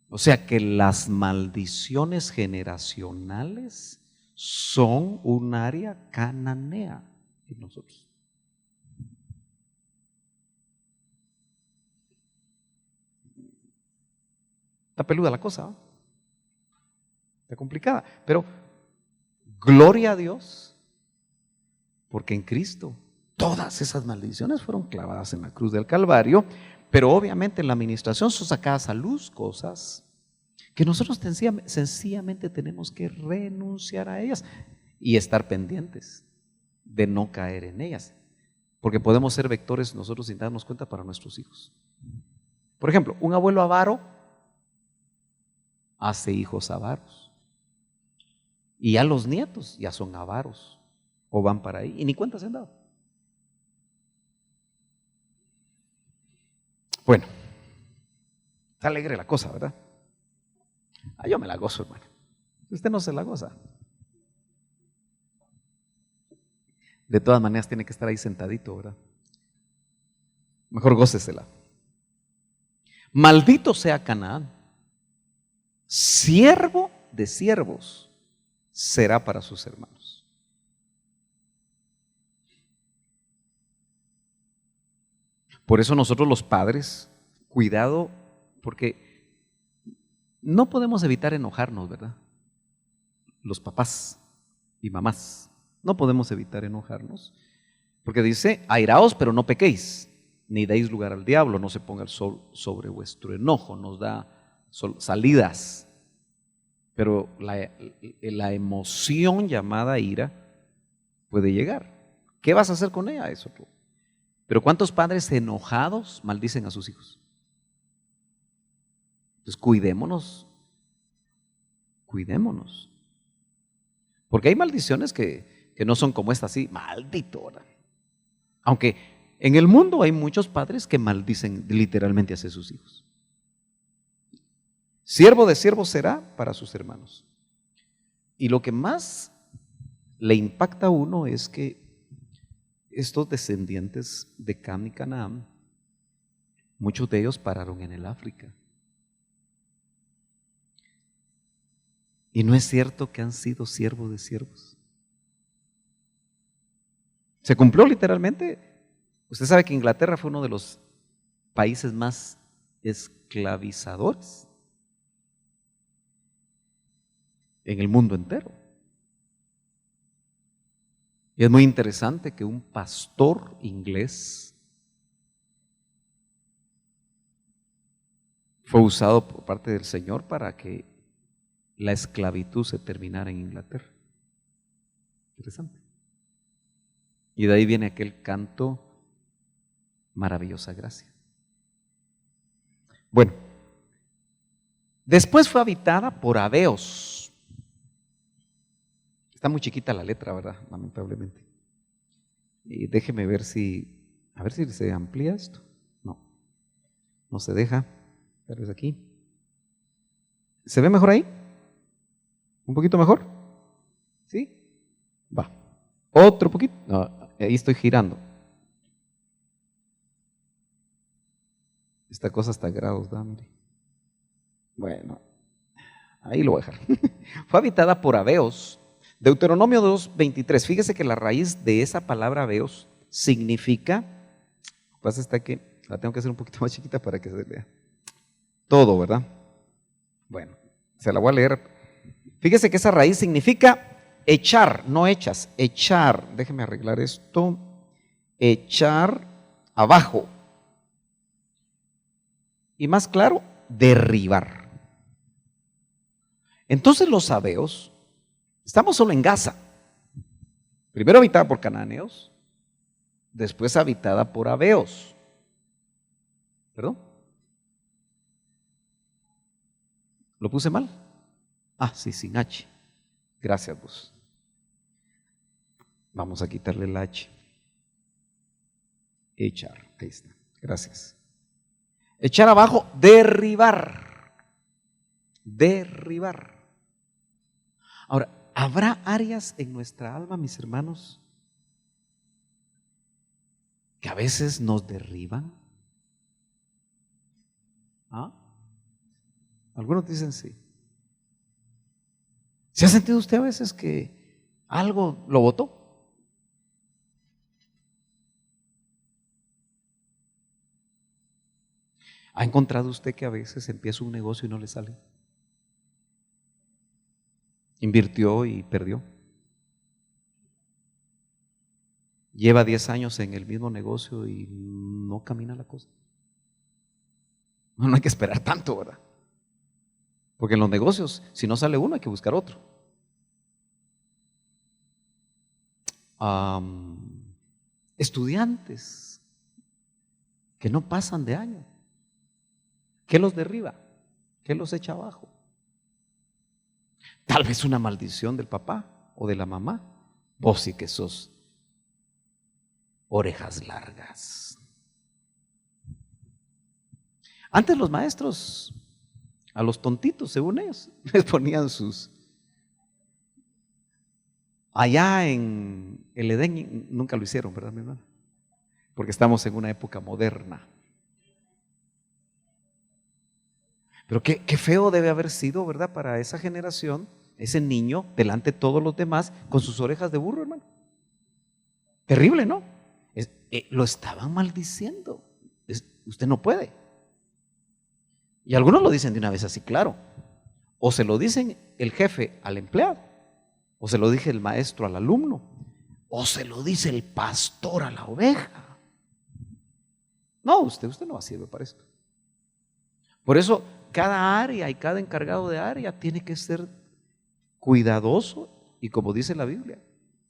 O sea que las maldiciones generacionales son un área cananea en nosotros. Está peluda la cosa, ¿no? Está complicada, pero gloria a Dios, porque en Cristo todas esas maldiciones fueron clavadas en la cruz del Calvario, pero obviamente en la administración son sacadas a luz cosas que nosotros sencillamente tenemos que renunciar a ellas y estar pendientes de no caer en ellas, porque podemos ser vectores nosotros sin darnos cuenta para nuestros hijos. Por ejemplo, un abuelo avaro hace hijos avaros y ya los nietos ya son avaros o van para ahí y ni cuenta se han dado. Bueno, está alegre la cosa, ¿verdad? Yo me la gozo, hermano. Usted no se la goza. De todas maneras tiene que estar ahí sentadito, ¿verdad? Mejor gócesela. Maldito sea Canaán, siervo de siervos será para sus hermanos. Por eso nosotros los padres, cuidado, porque no podemos evitar enojarnos, ¿verdad? Los papás y mamás, no podemos evitar enojarnos, porque dice, airaos pero no pequéis, ni deis lugar al diablo, no se ponga el sol sobre vuestro enojo, nos da salidas. Pero la emoción llamada ira puede llegar. ¿Qué vas a hacer con ella? Eso. Pero ¿cuántos padres enojados maldicen a sus hijos? Entonces cuidémonos. Porque hay maldiciones que no son como esta, así, maldito, ¿verdad? Aunque en el mundo hay muchos padres que maldicen literalmente hacia sus hijos. Siervo de siervo será para sus hermanos. Y lo que más le impacta a uno es que estos descendientes de Cam y Canaán, muchos de ellos pararon en el África. Y no es cierto que han sido siervos de siervos. Se cumplió literalmente. Usted sabe que Inglaterra fue uno de los países más esclavizadores en el mundo entero. Y es muy interesante que un pastor inglés fue usado por parte del Señor para que la esclavitud se terminara en Inglaterra. Interesante. Y de ahí viene aquel canto, maravillosa gracia. Bueno, después fue habitada por Habeos. Está muy chiquita la letra, ¿verdad? Lamentablemente. Y déjeme ver a ver si se amplía esto. No se deja. Tal vez aquí. ¿Se ve mejor ahí? ¿Un poquito mejor? ¿Sí? Va. Otro poquito. No, ahí estoy girando. Esta cosa está a grados, ¿da? Mire. Bueno, ahí lo voy a dejar. Fue habitada por Habeos. Deuteronomio 2:23. Fíjese que la raíz de esa palabra Habeos significa, lo que pasa está que la tengo que hacer un poquito más chiquita para que se lea todo, ¿verdad? Bueno, se la voy a leer. Fíjese que esa raíz significa echar, no echas, echar. Déjeme arreglar esto. Echar abajo. Y más claro, derribar. Entonces los Habeos, estamos solo en Gaza. Primero habitada por cananeos, después habitada por Habeos. ¿Perdón? ¿Lo puse mal? Sí, sin H. Gracias vos. Vamos a quitarle el H. Echar, ahí está. Gracias. Echar abajo, derribar. Derribar. Ahora, ¿habrá áreas en nuestra alma, mis hermanos, que a veces nos derriban? ¿Ah? Algunos dicen sí. ¿Se ha sentido usted a veces que algo lo botó? ¿Ha encontrado usted que a veces empieza un negocio y no le sale? Invirtió y perdió. Lleva 10 años en el mismo negocio y no camina la cosa. No hay que esperar tanto, ¿verdad? Porque en los negocios, si no sale uno, hay que buscar otro. Estudiantes que no pasan de año. ¿Qué los derriba? ¿Qué los echa abajo? Tal vez una maldición del papá o de la mamá. Vos sí que sos orejas largas. Antes los maestros, a los tontitos, según ellos, les ponían sus... Allá en el Edén nunca lo hicieron, ¿verdad, mi hermano? Porque estamos en una época moderna. Pero qué feo debe haber sido, ¿verdad? Para esa generación, ese niño, delante de todos los demás, con sus orejas de burro, hermano. Terrible, ¿no? Lo estaban maldiciendo. Usted no puede. Y algunos lo dicen de una vez así, claro. O se lo dicen el jefe al empleado, o se lo dice el maestro al alumno, o se lo dice el pastor a la oveja. No, usted no sirve para esto. Por eso cada área y cada encargado de área tiene que ser cuidadoso y, como dice la Biblia,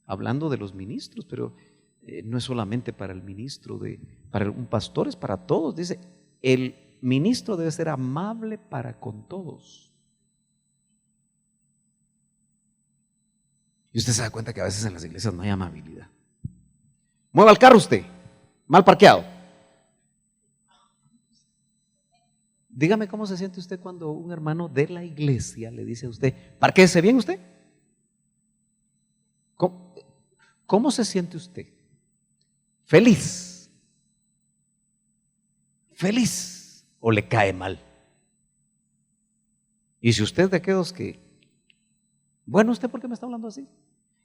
hablando de los ministros, pero no es solamente para el ministro, para un pastor, es para todos. Dice, el ministro debe ser amable para con todos. Y usted se da cuenta que a veces en las iglesias no hay amabilidad. Mueva el carro usted, mal parqueado. Dígame cómo se siente usted cuando un hermano de la iglesia le dice a usted, parquéese bien usted. ¿Cómo se siente usted? ¿Feliz? ¿Feliz? ¿O le cae mal? Y si usted es de aquellos que, bueno, ¿usted por qué me está hablando así?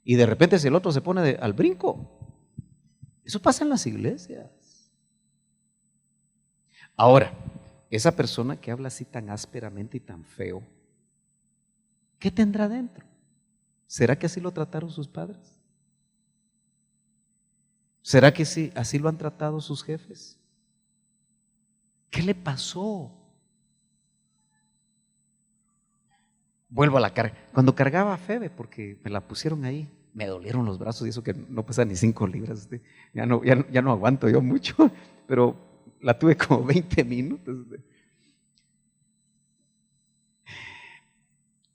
Y de repente si el otro se pone al brinco. Eso pasa en las iglesias. Ahora, esa persona que habla así tan ásperamente y tan feo, ¿qué tendrá dentro? ¿Será que así lo trataron sus padres? ¿Será que sí, así lo han tratado sus jefes? ¿Qué le pasó? Vuelvo a la carga. Cuando cargaba a Febe, porque me la pusieron ahí, me dolieron los brazos y eso que no pesa ni 5 libras. Ya no aguanto yo mucho, pero la tuve como 20 minutos.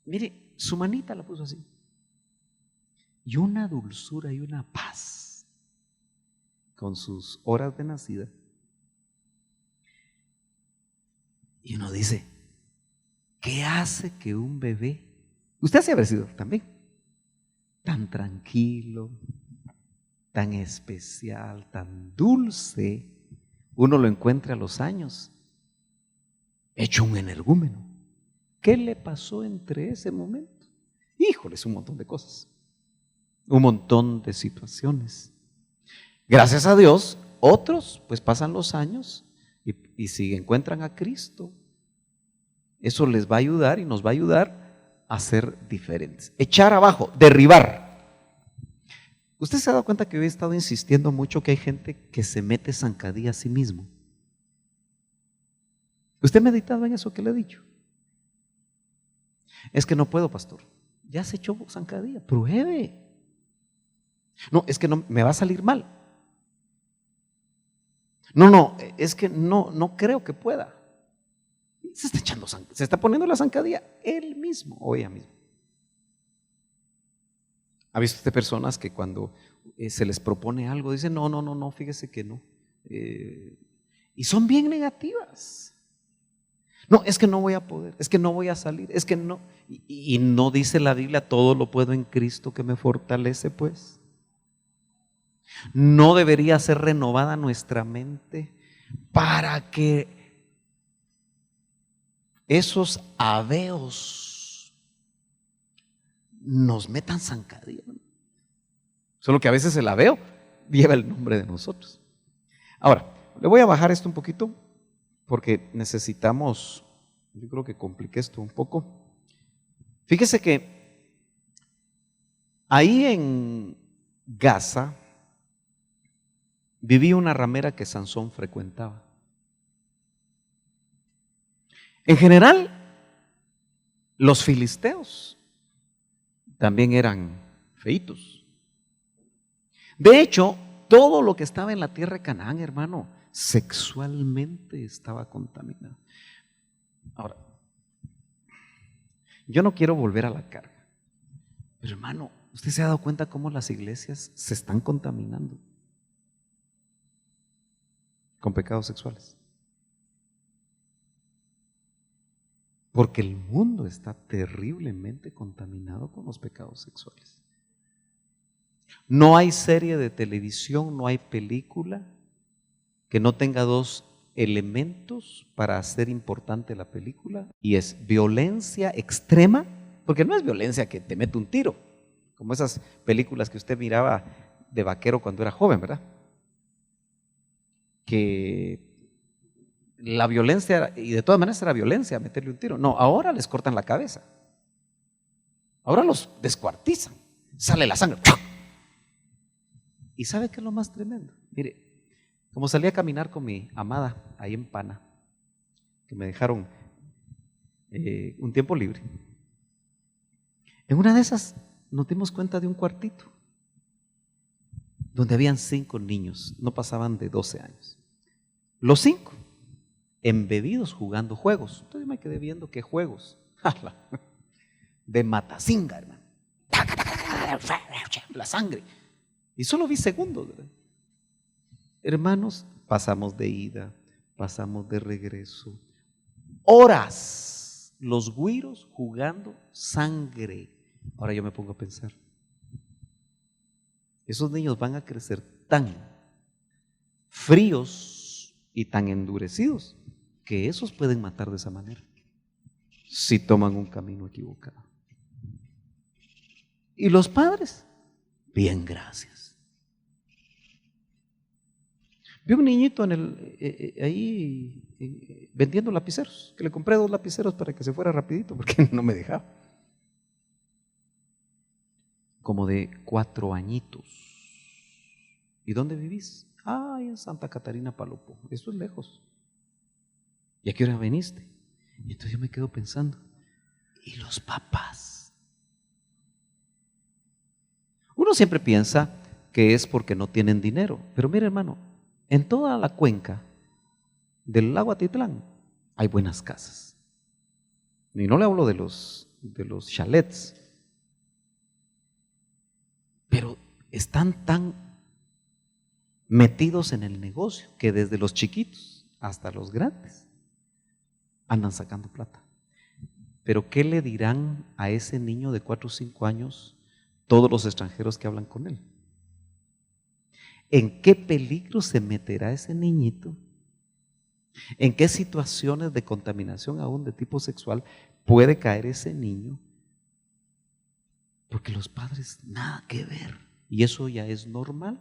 Mire, su manita la puso así. Y una dulzura y una paz con sus horas de nacida. Y uno dice, ¿qué hace que un bebé, usted así habrá sido también, tan tranquilo, tan especial, tan dulce, uno lo encuentra a los años, hecho un energúmeno? ¿Qué le pasó entre ese momento? Híjole, es un montón de cosas, un montón de situaciones. Gracias a Dios, otros pues pasan los años y si encuentran a Cristo, eso les va a ayudar y nos va a ayudar a ser diferentes. Echar abajo, derribar. ¿Usted se ha dado cuenta que yo he estado insistiendo mucho que hay gente que se mete zancadilla a sí mismo? ¿Usted ha meditado en eso que le he dicho? Es que no puedo, pastor. Ya se echó zancadilla, pruebe. No, es que no, me va a salir mal. No, es que no creo que pueda. Se está echando, se está poniendo la zancadilla él mismo o ella misma. ¿Ha visto usted personas que cuando se les propone algo dicen no, fíjese que no? Y son bien negativas. No, es que no voy a poder, es que no voy a salir, es que no. Y no dice la Biblia, todo lo puedo en Cristo que me fortalece, pues. No debería ser renovada nuestra mente para que esos aveos nos metan zancadilla. Solo que a veces el aveo lleva el nombre de nosotros. Ahora, le voy a bajar esto un poquito porque necesitamos, yo creo que compliqué esto un poco. Fíjese que ahí en Gaza vivía una ramera que Sansón frecuentaba. En general, los filisteos también eran feitos. De hecho, todo lo que estaba en la tierra de Canaán, hermano, sexualmente estaba contaminado. Ahora, yo no quiero volver a la carga, pero hermano, ¿usted se ha dado cuenta cómo las iglesias se están contaminando con pecados sexuales? Porque el mundo está terriblemente contaminado con los pecados sexuales. No hay serie de televisión, no hay película que no tenga dos elementos para hacer importante la película, y es violencia extrema, porque no es violencia que te mete un tiro, como esas películas que usted miraba de vaquero cuando era joven, ¿verdad? Que la violencia, y de todas maneras era violencia meterle un tiro. No, ahora les cortan la cabeza. Ahora los descuartizan. Sale la sangre. ¿Y sabe qué es lo más tremendo? Mire, como salí a caminar con mi amada ahí en Pana, que me dejaron un tiempo libre, en una de esas nos dimos cuenta de un cuartito donde habían 5 niños, no pasaban de 12 años. Los 5 embebidos jugando juegos. Entonces me quedé viendo qué juegos. De matacinga, hermano. La sangre. Y solo vi segundos, ¿verdad? Hermanos, pasamos de ida, pasamos de regreso. Horas los güiros jugando sangre. Ahora yo me pongo a pensar, esos niños van a crecer tan fríos y tan endurecidos que esos pueden matar de esa manera si toman un camino equivocado. Y los padres, bien, gracias. Vi un niñito ahí vendiendo lapiceros, que le compré 2 lapiceros para que se fuera rapidito porque no me dejaba. Como de 4 añitos. ¿Y dónde vivís? Ah, en Santa Catarina, Palopo. Esto es lejos. ¿Y a qué hora viniste? Y entonces yo me quedo pensando, ¿y los papás? Uno siempre piensa que es porque no tienen dinero, pero mire, hermano, en toda la cuenca del lago Atitlán hay buenas casas. Y no le hablo de los chalets, pero están tan metidos en el negocio que desde los chiquitos hasta los grandes andan sacando plata. Pero ¿qué le dirán a ese niño de 4 o 5 años todos los extranjeros que hablan con él? ¿En qué peligro se meterá ese niñito? ¿En qué situaciones de contaminación aún de tipo sexual puede caer ese niño? Porque los padres nada que ver. Y eso ya es normal.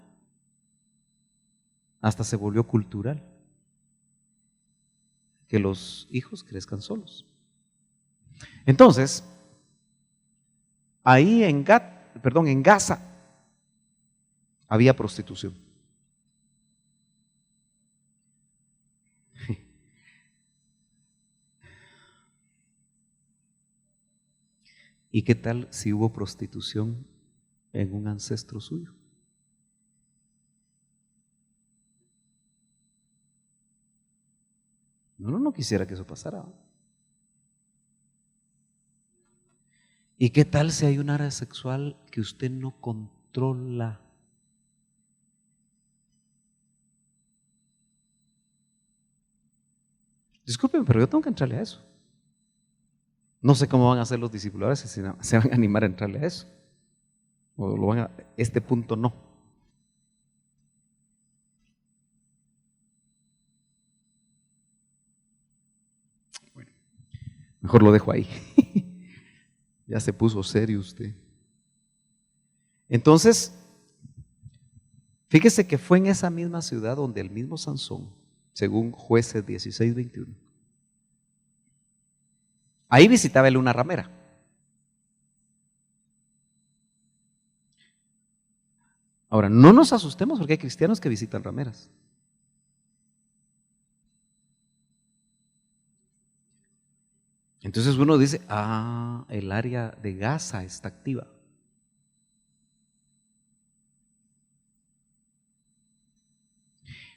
Hasta se volvió cultural que los hijos crezcan solos. Entonces, ahí en Gaza había prostitución. ¿Y qué tal si hubo prostitución en un ancestro suyo? Uno no quisiera que eso pasara. ¿Y qué tal si hay un área sexual que usted no controla? Disculpen, pero yo tengo que entrarle a eso. No sé cómo van a hacer los discipuladores si se van a animar a entrarle a eso. O lo van a, este punto no. Bueno, mejor lo dejo ahí. Ya se puso serio usted. Entonces, fíjese que fue en esa misma ciudad donde el mismo Sansón, según Jueces 16:21, ahí visitaba él una ramera. Ahora, no nos asustemos porque hay cristianos que visitan rameras. Entonces uno dice, el área de Gaza está activa.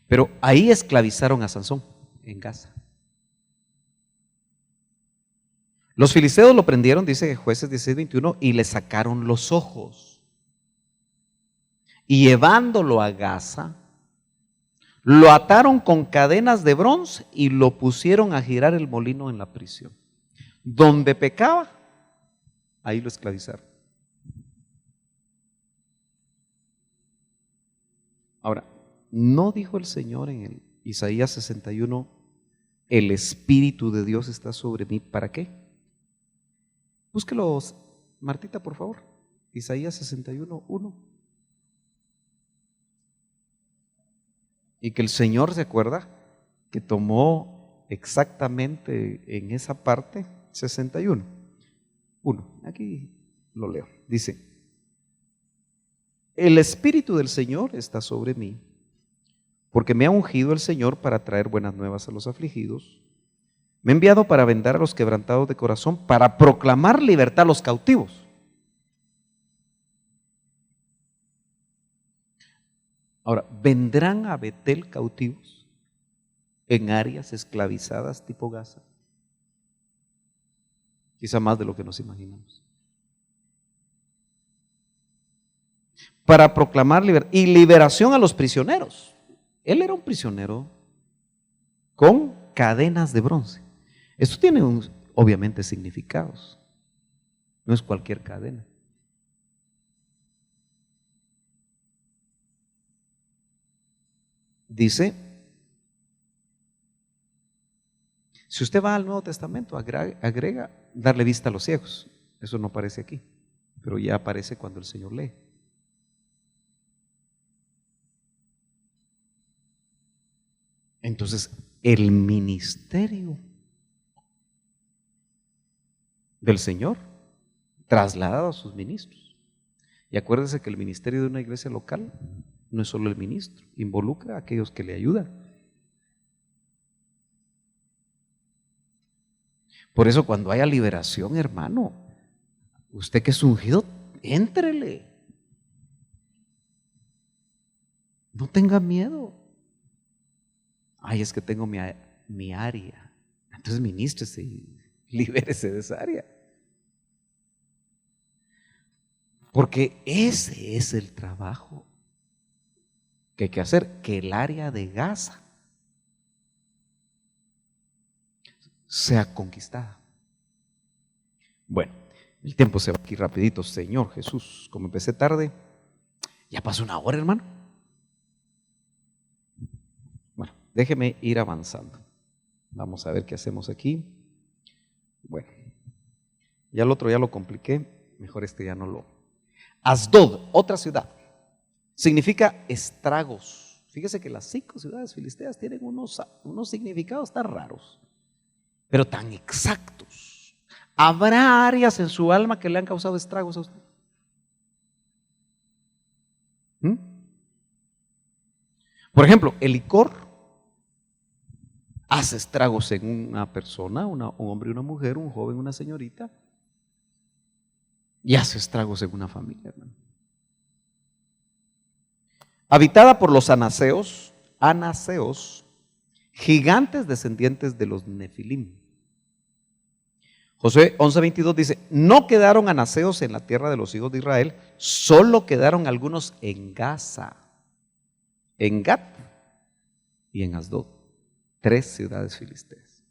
Pero ahí esclavizaron a Sansón, en Gaza. Los filisteos lo prendieron, dice Jueces 16:21, y le sacaron los ojos. Y llevándolo a Gaza, lo ataron con cadenas de bronce y lo pusieron a girar el molino en la prisión. Donde pecaba, ahí lo esclavizaron. Ahora, ¿no dijo el Señor en el Isaías 61, el Espíritu de Dios está sobre mí? ¿Para qué? Búsquelo, Martita, por favor. Isaías 61:1. Y que el Señor se acuerda que tomó exactamente en esa parte 61:1. Aquí lo leo. Dice, el Espíritu del Señor está sobre mí, porque me ha ungido el Señor para traer buenas nuevas a los afligidos. Me ha enviado para vendar a los quebrantados de corazón, para proclamar libertad a los cautivos. Ahora, ¿vendrán a Betel cautivos en áreas esclavizadas tipo Gaza? Quizá más de lo que nos imaginamos. Para proclamar libertad y liberación a los prisioneros. Él era un prisionero con cadenas de bronce. Esto tiene obviamente significados. No es cualquier cadena. Dice, si usted va al Nuevo Testamento, agrega darle vista a los ciegos. Eso no aparece aquí, pero ya aparece cuando el Señor lee. Entonces, el ministerio del Señor trasladado a sus ministros. Y acuérdese que el ministerio de una iglesia local no es solo el ministro, involucra a aquellos que le ayudan. Por eso cuando haya liberación, hermano, usted que es ungido, éntrele. No tenga miedo. Ay, es que tengo mi área. Entonces ministrese y libérese de esa área. Porque ese es el trabajo que hay que hacer, que el área de Gaza sea conquistada. Bueno, el tiempo se va aquí rapidito. Señor Jesús, como empecé tarde, ya pasó una hora, hermano. Bueno, déjeme ir avanzando. Vamos a ver qué hacemos aquí. Bueno, ya el otro ya lo compliqué, mejor este ya no lo. Asdod, otra ciudad, significa estragos. Fíjese que las 5 ciudades filisteas tienen unos significados tan raros, pero tan exactos. ¿Habrá áreas en su alma que le han causado estragos a usted? Por ejemplo, el licor hace estragos en una persona, un hombre y una mujer, un joven, una señorita, y hace estragos en una familia, hermano. Habitada por los anaseos, gigantes descendientes de los nefilim. Josué 11:22 dice, no quedaron anaseos en la tierra de los hijos de Israel, solo quedaron algunos en Gaza, en Gat y en Asdod, 3 ciudades filisteas.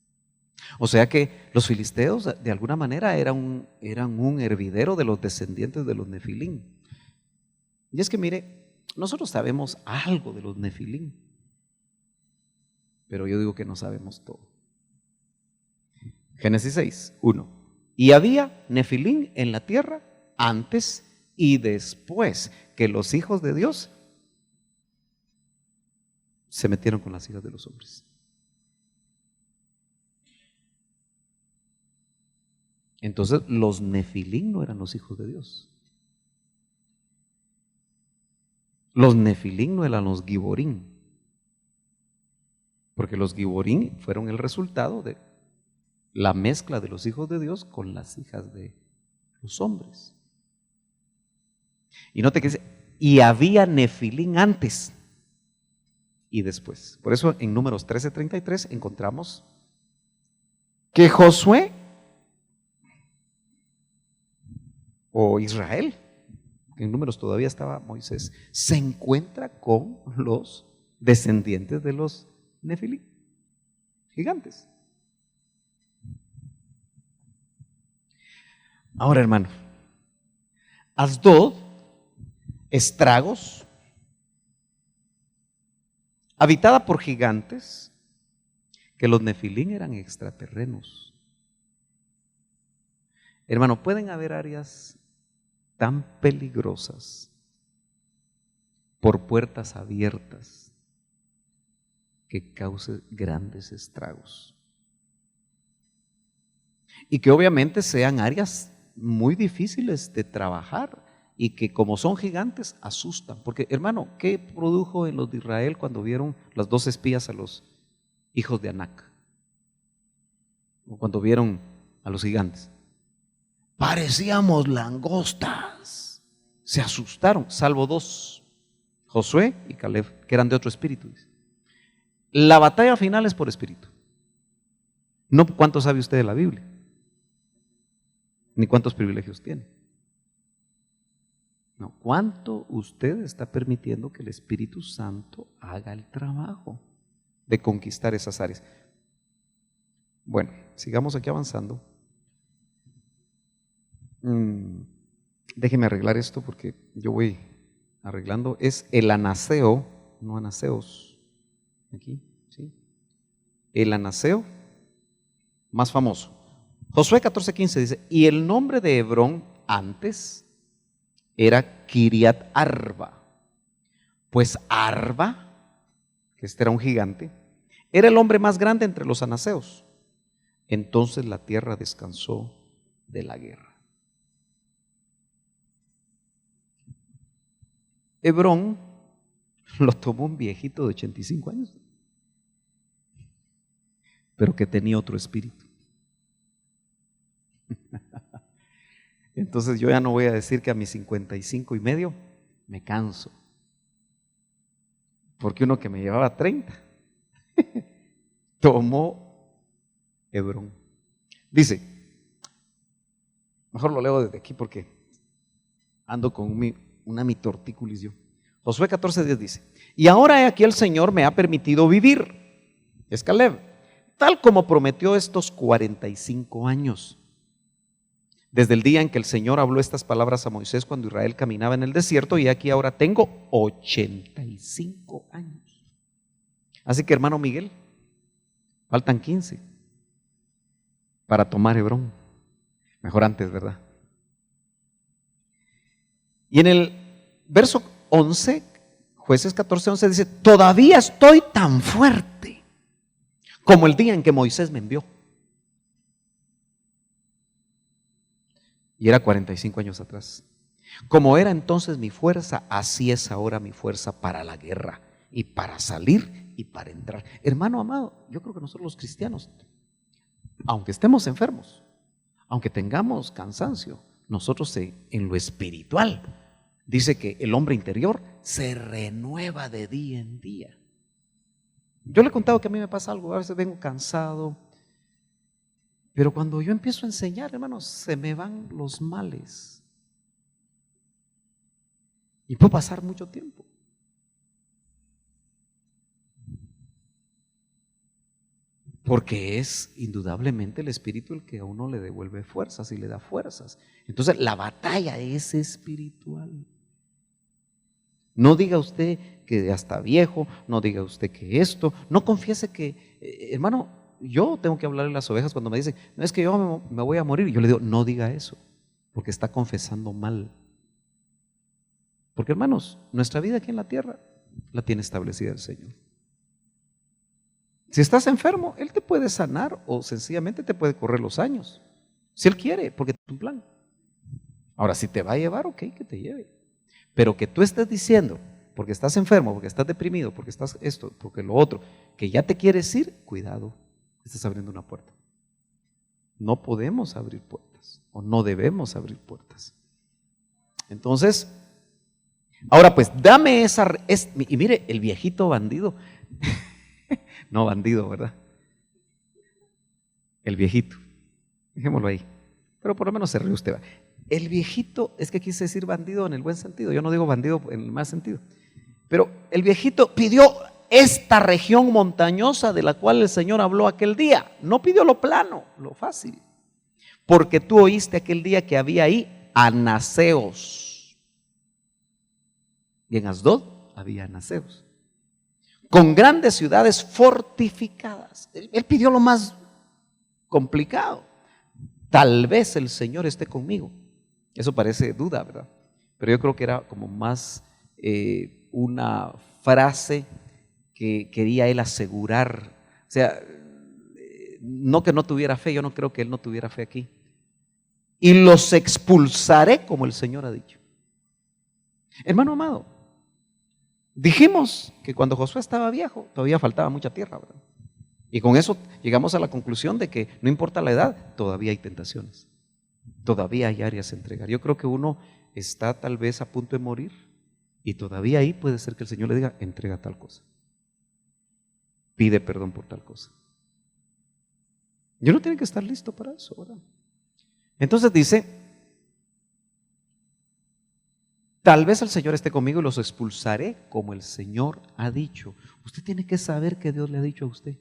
O sea que los filisteos de alguna manera eran un hervidero de los descendientes de los Nefilín. Y es que mire, nosotros sabemos algo de los Nefilín, pero yo digo que no sabemos todo. Génesis 6, 1. Y había Nefilín en la tierra antes y después que los hijos de Dios se metieron con las hijas de los hombres. Entonces los Nefilín no eran los hijos de Dios. Los Nefilín no eran los Giborín, porque los Giborín fueron el resultado de la mezcla de los hijos de Dios con las hijas de los hombres. Y note que dice, y había Nefilín antes y después. Por eso en Números 13:33 encontramos que Josué o Israel, en Números todavía estaba Moisés, se encuentra con los descendientes de los Nefilín, gigantes. Ahora, hermano, Asdod, estragos, habitada por gigantes, que los Nefilín eran extraterrenos. Hermano, pueden haber áreas tan peligrosas por puertas abiertas que cause grandes estragos. Y que obviamente sean áreas muy difíciles de trabajar y que como son gigantes asustan. Porque hermano, ¿qué produjo en los de Israel cuando vieron las dos espías a los hijos de Anac? O cuando vieron a los gigantes. Parecíamos langostas. Se asustaron, salvo dos, Josué y Caleb, que eran de otro espíritu. La batalla final es por espíritu. No cuánto sabe usted de la Biblia, ni cuántos privilegios tiene. No, cuánto usted está permitiendo que el Espíritu Santo haga el trabajo de conquistar esas áreas. Bueno, sigamos aquí avanzando. Déjeme arreglar esto porque yo voy arreglando. Es el anaseo, no anaseos. Aquí, ¿sí? El anaseo más famoso. Josué 14:15 dice, y el nombre de Hebrón antes era Kiriat Arba, pues Arba, que este era un gigante, era el hombre más grande entre los anaseos. Entonces la tierra descansó de la guerra. Hebrón lo tomó un viejito de 85 años, pero que tenía otro espíritu. Entonces yo ya no voy a decir que a mis 55 y medio me canso, porque uno que me llevaba 30 tomó Hebrón. Dice, mejor lo leo desde aquí porque ando con una mitortículis yo. Josué 14:10 dice, y ahora he aquí el Señor me ha permitido vivir, es Caleb, tal como prometió estos 45 años. Desde el día en que el Señor habló estas palabras a Moisés cuando Israel caminaba en el desierto, y aquí ahora tengo 85 años. Así que hermano Miguel, faltan 15 para tomar Hebrón. Mejor antes, ¿verdad? Y en el verso 11, Jueces 14:11 dice, todavía estoy tan fuerte como el día en que Moisés me envió. Y era 45 años atrás. Como era entonces mi fuerza, así es ahora mi fuerza para la guerra y para salir y para entrar. Hermano amado, yo creo que nosotros los cristianos, aunque estemos enfermos, aunque tengamos cansancio, nosotros en lo espiritual, dice que el hombre interior se renueva de día en día. Yo le he contado que a mí me pasa algo, a veces vengo cansado, pero cuando yo empiezo a enseñar, hermanos, se me van los males. Y puede pasar mucho tiempo. Porque es indudablemente el Espíritu el que a uno le devuelve fuerzas y le da fuerzas. Entonces la batalla es espiritual. No diga usted que ya está viejo, no diga usted que esto, no confiese que, hermano, yo tengo que hablarle a las ovejas cuando me dicen, no es que yo me voy a morir. Yo le digo, no diga eso, porque está confesando mal. Porque hermanos, nuestra vida aquí en la tierra la tiene establecida el Señor. Si estás enfermo, Él te puede sanar o sencillamente te puede correr los años. Si Él quiere, porque es un plan. Ahora, si te va a llevar, ok, que te lleve. Pero que tú estés diciendo, porque estás enfermo, porque estás deprimido, porque estás esto, porque lo otro, que ya te quieres ir, cuidado, estás abriendo una puerta. No podemos abrir puertas o no debemos abrir puertas. Entonces, ahora pues, dame esa... y mire, el viejito bandido... No bandido, ¿verdad? El viejito, dejémoslo ahí. Pero por lo menos se ríe usted. El viejito, es que quise decir bandido en el buen sentido. Yo no digo bandido en el mal sentido. Pero el viejito pidió esta región montañosa de la cual el Señor habló aquel día. No pidió lo plano, lo fácil. Porque tú oíste aquel día que había ahí anaseos. Y en Asdod había anaseos. Con grandes ciudades fortificadas. Él pidió lo más complicado. Tal vez el Señor esté conmigo. Eso parece duda, ¿verdad? Pero yo creo que era como más una frase que quería él asegurar. O sea, no que no tuviera fe, yo no creo que él no tuviera fe aquí. Y los expulsaré como el Señor ha dicho. Hermano amado, dijimos que cuando Josué estaba viejo, todavía faltaba mucha tierra, ¿verdad? Y con eso llegamos a la conclusión de que no importa la edad, todavía hay tentaciones, todavía hay áreas a entregar. Yo creo que uno está tal vez a punto de morir y todavía ahí puede ser que el Señor le diga, entrega tal cosa, pide perdón por tal cosa. Yo no tiene que estar listo para eso, ¿verdad? Entonces dice, tal vez el Señor esté conmigo y los expulsaré como el Señor ha dicho. Usted tiene que saber que Dios le ha dicho a usted.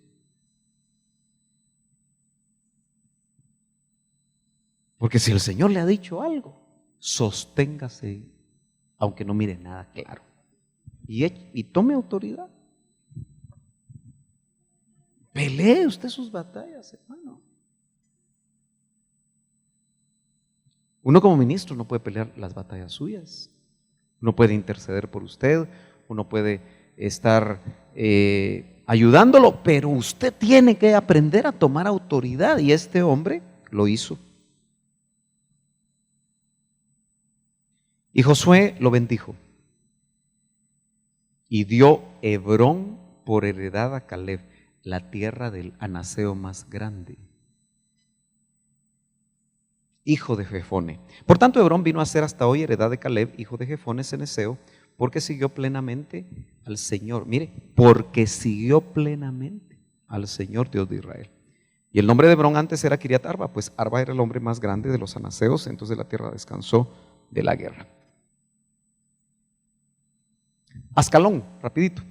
Porque si el Señor le ha dicho algo, sosténgase, aunque no mire nada claro. Y tome autoridad. Pelee usted sus batallas, hermano. Uno como ministro no puede pelear las batallas suyas. Uno puede interceder por usted, uno puede estar ayudándolo, pero usted tiene que aprender a tomar autoridad y este hombre lo hizo. Y Josué lo bendijo y dio Hebrón por heredad a Caleb, la tierra del anaseo más grande, hijo de Jefone. Por tanto, Hebrón vino a ser hasta hoy heredad de Caleb, hijo de Jefone cenezeo, porque siguió plenamente al Señor. Mire, porque siguió plenamente al Señor Dios de Israel. Y el nombre de Hebrón antes era Kiriat Arba, pues Arba era el hombre más grande de los anaseos, entonces la tierra descansó de la guerra. Ascalón, rapidito.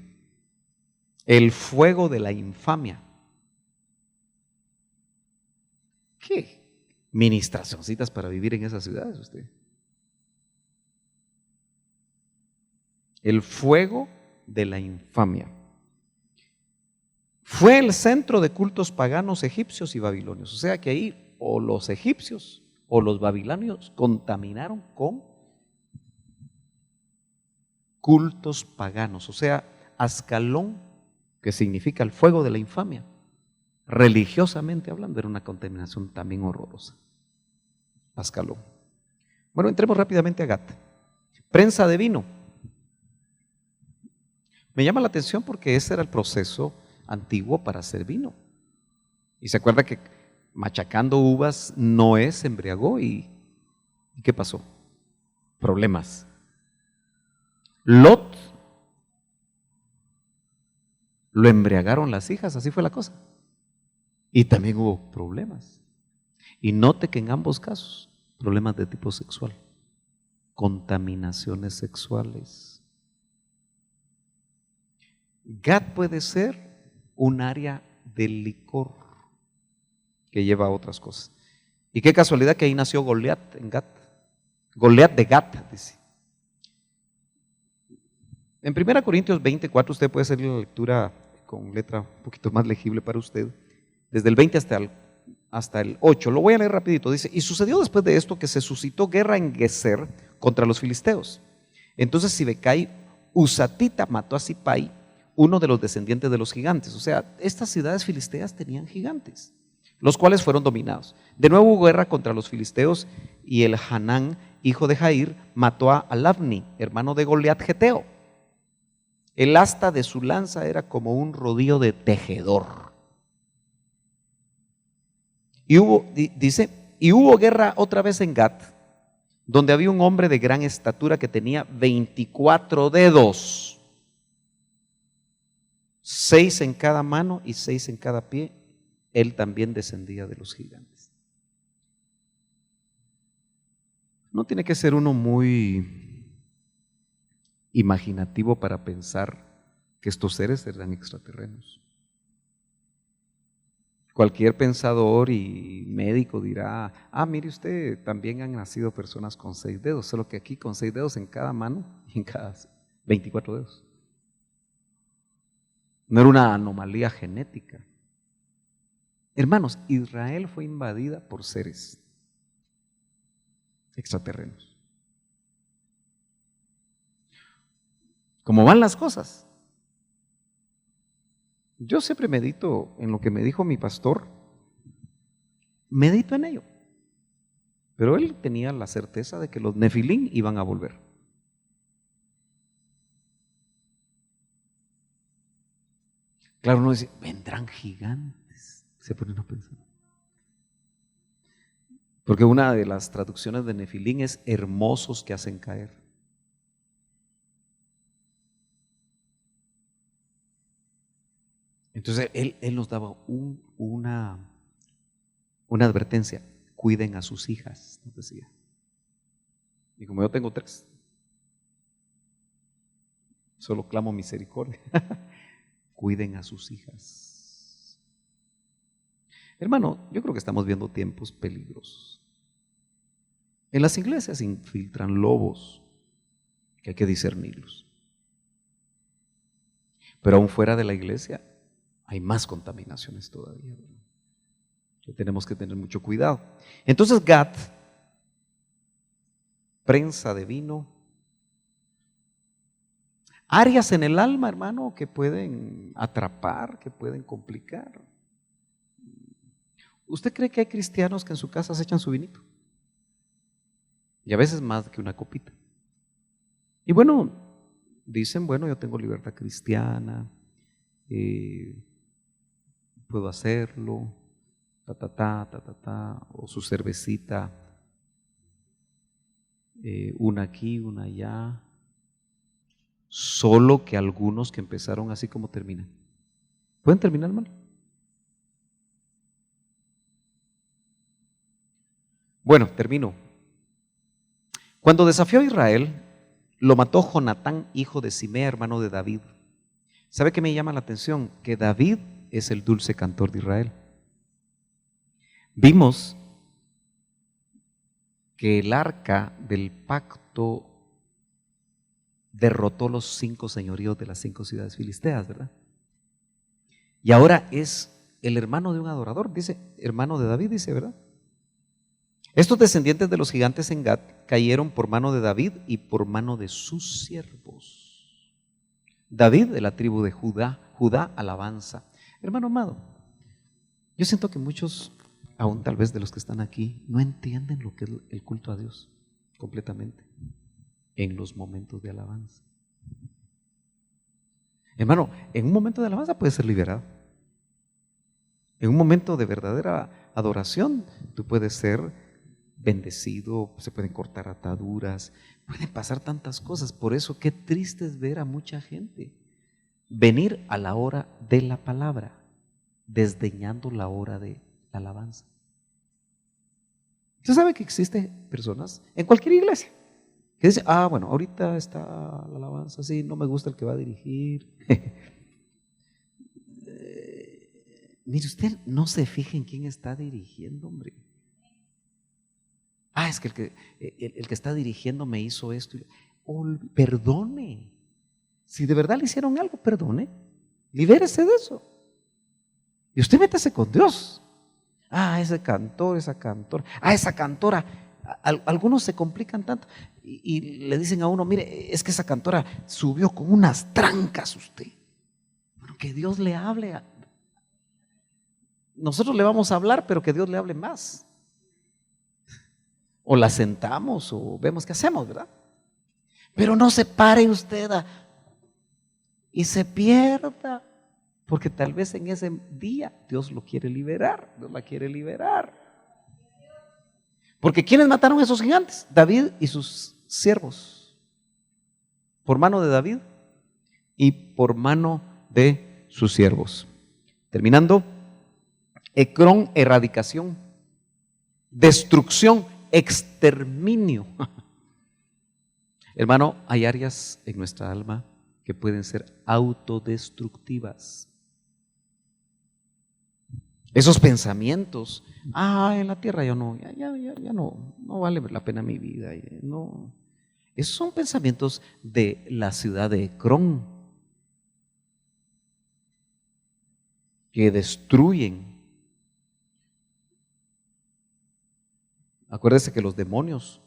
El fuego de la infamia. ¿Qué ministracioncitas para vivir en esas ciudades usted? El fuego de la infamia. Fue el centro de cultos paganos egipcios y babilonios. O sea que ahí o los egipcios o los babilonios contaminaron con cultos paganos. O sea, Ascalón, que significa el fuego de la infamia, religiosamente hablando, era una contaminación también horrorosa. Ascalón. Bueno, entremos rápidamente a Gat. Prensa de vino. Me llama la atención porque ese era el proceso antiguo para hacer vino. Y se acuerda que machacando uvas Noé se embriagó y ¿qué pasó? Problemas. Lot lo embriagaron las hijas, así fue la cosa. Y también hubo problemas. Y note que en ambos casos, problemas de tipo sexual, contaminaciones sexuales. Gat puede ser un área del licor. que lleva a otras cosas. Y qué casualidad que ahí nació Goliat en Gat. Goliat de Gat, dice. En 1 Corintios 24 usted puede hacer la lectura con letra un poquito más legible para usted, desde el 20 hasta el 8. Lo voy a leer rapidito. Dice: y sucedió después de esto que se suscitó guerra en Geser contra los filisteos. Entonces Sibecai Usatita mató a Sipai, uno de los descendientes de los gigantes. O sea, estas ciudades filisteas tenían gigantes, los cuales fueron dominados. De nuevo hubo guerra contra los filisteos, y el Hanán, hijo de Jair, mató a Alabni, hermano de Goliat Geteo. El asta de su lanza era como un rodillo de tejedor. Y hubo guerra otra vez en Gat, donde había un hombre de gran estatura que tenía 24 dedos, 6 en cada mano y 6 en cada pie. Él también descendía de los gigantes. No tiene que ser uno muy imaginativo para pensar que estos seres eran extraterrenos. Cualquier pensador y médico dirá: mire usted, también han nacido personas con 6 dedos, solo que aquí con 6 dedos en cada mano y en cada 24 dedos. No era una anomalía genética. Hermanos, Israel fue invadida por seres extraterrenos. ¿Cómo van las cosas? Yo siempre medito en lo que me dijo mi pastor, medito en ello. Pero él tenía la certeza de que los Nefilín iban a volver. Claro, uno dice: vendrán gigantes. Se ponen a pensar. Porque una de las traducciones de Nefilín es hermosos que hacen caer. Entonces él nos daba una advertencia: cuiden a sus hijas, nos decía. Y como yo tengo 3, solo clamo misericordia. Cuiden a sus hijas. Hermano, yo creo que estamos viendo tiempos peligrosos. En las iglesias se infiltran lobos que hay que discernirlos. Pero aún fuera de la iglesia hay más contaminaciones todavía, que tenemos que tener mucho cuidado. Entonces Gat, prensa de vino, áreas en el alma, hermano, que pueden atrapar, que pueden complicar. ¿Usted cree que hay cristianos que en su casa se echan su vinito? Y a veces más que una copita. Y bueno, dicen: bueno, yo tengo libertad cristiana, puedo hacerlo, o su cervecita, una aquí, una allá. Solo que algunos que empezaron así como terminan, pueden terminar mal. Bueno, termino. Cuando desafió a Israel, lo mató Jonatán, hijo de Simea, hermano de David. ¿Sabe qué me llama la atención? Que David es el dulce cantor de Israel. Vimos que el arca del pacto derrotó los 5 señoríos de las 5 ciudades filisteas, ¿verdad? Y ahora es el hermano de un adorador, dice, hermano de David, dice, ¿verdad? Estos descendientes de los gigantes en Gat cayeron por mano de David y por mano de sus siervos. David de la tribu de Judá, alabanza. Hermano amado, yo siento que muchos, aún tal vez de los que están aquí, no entienden lo que es el culto a Dios completamente en los momentos de alabanza. Hermano, en un momento de alabanza puedes ser liberado. En un momento de verdadera adoración, tú puedes ser bendecido, se pueden cortar ataduras, pueden pasar tantas cosas. Por eso, qué triste es ver a mucha gente venir a la hora de la palabra, desdeñando la hora de la alabanza. Usted sabe que existen personas en cualquier iglesia que dicen: bueno, ahorita está la alabanza, sí, no me gusta el que va a dirigir. Mire, usted no se fije en quién está dirigiendo, hombre. Es que el que está dirigiendo me hizo esto. Perdone. Si de verdad le hicieron algo, perdone. Libérese de eso. Y usted métase con Dios. Ese cantor, esa cantora. Esa cantora. Algunos se complican tanto y le dicen a uno, mire, es que esa cantora subió con unas trancas usted. Bueno, que Dios le hable. Nosotros le vamos a hablar, pero que Dios le hable más. O la sentamos o vemos qué hacemos, ¿verdad? Pero no se pare usted y se pierda, porque tal vez en ese día Dios lo quiere liberar, Dios la quiere liberar. Porque ¿quiénes mataron a esos gigantes? David y sus siervos, por mano de David y por mano de sus siervos. Terminando, Ecrón, erradicación, destrucción, exterminio. Hermano, hay áreas en nuestra alma que pueden ser autodestructivas. Esos pensamientos, en la tierra ya no vale la pena mi vida. No. Esos son pensamientos de la ciudad de Ecrón, que destruyen. Acuérdese que los demonios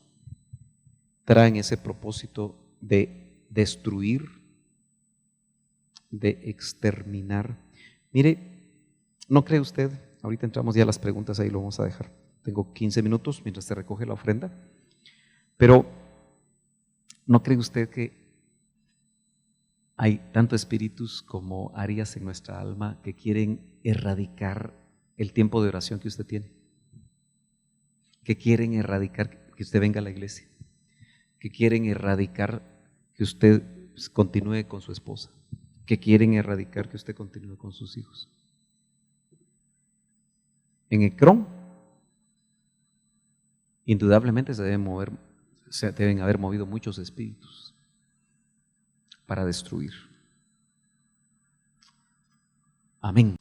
traen ese propósito de destruir, de exterminar. Mire, ¿no cree usted? Ahorita entramos ya a las preguntas, ahí lo vamos a dejar. Tengo 15 minutos mientras se recoge la ofrenda. Pero, ¿no cree usted que hay tanto espíritus como áreas en nuestra alma que quieren erradicar el tiempo de oración que usted tiene? Que quieren erradicar que usted venga a la iglesia, que quieren erradicar que usted continúe con su esposa, que quieren erradicar que usted continúe con sus hijos. En Ecrón, indudablemente se deben haber movido muchos espíritus para destruir. Amén.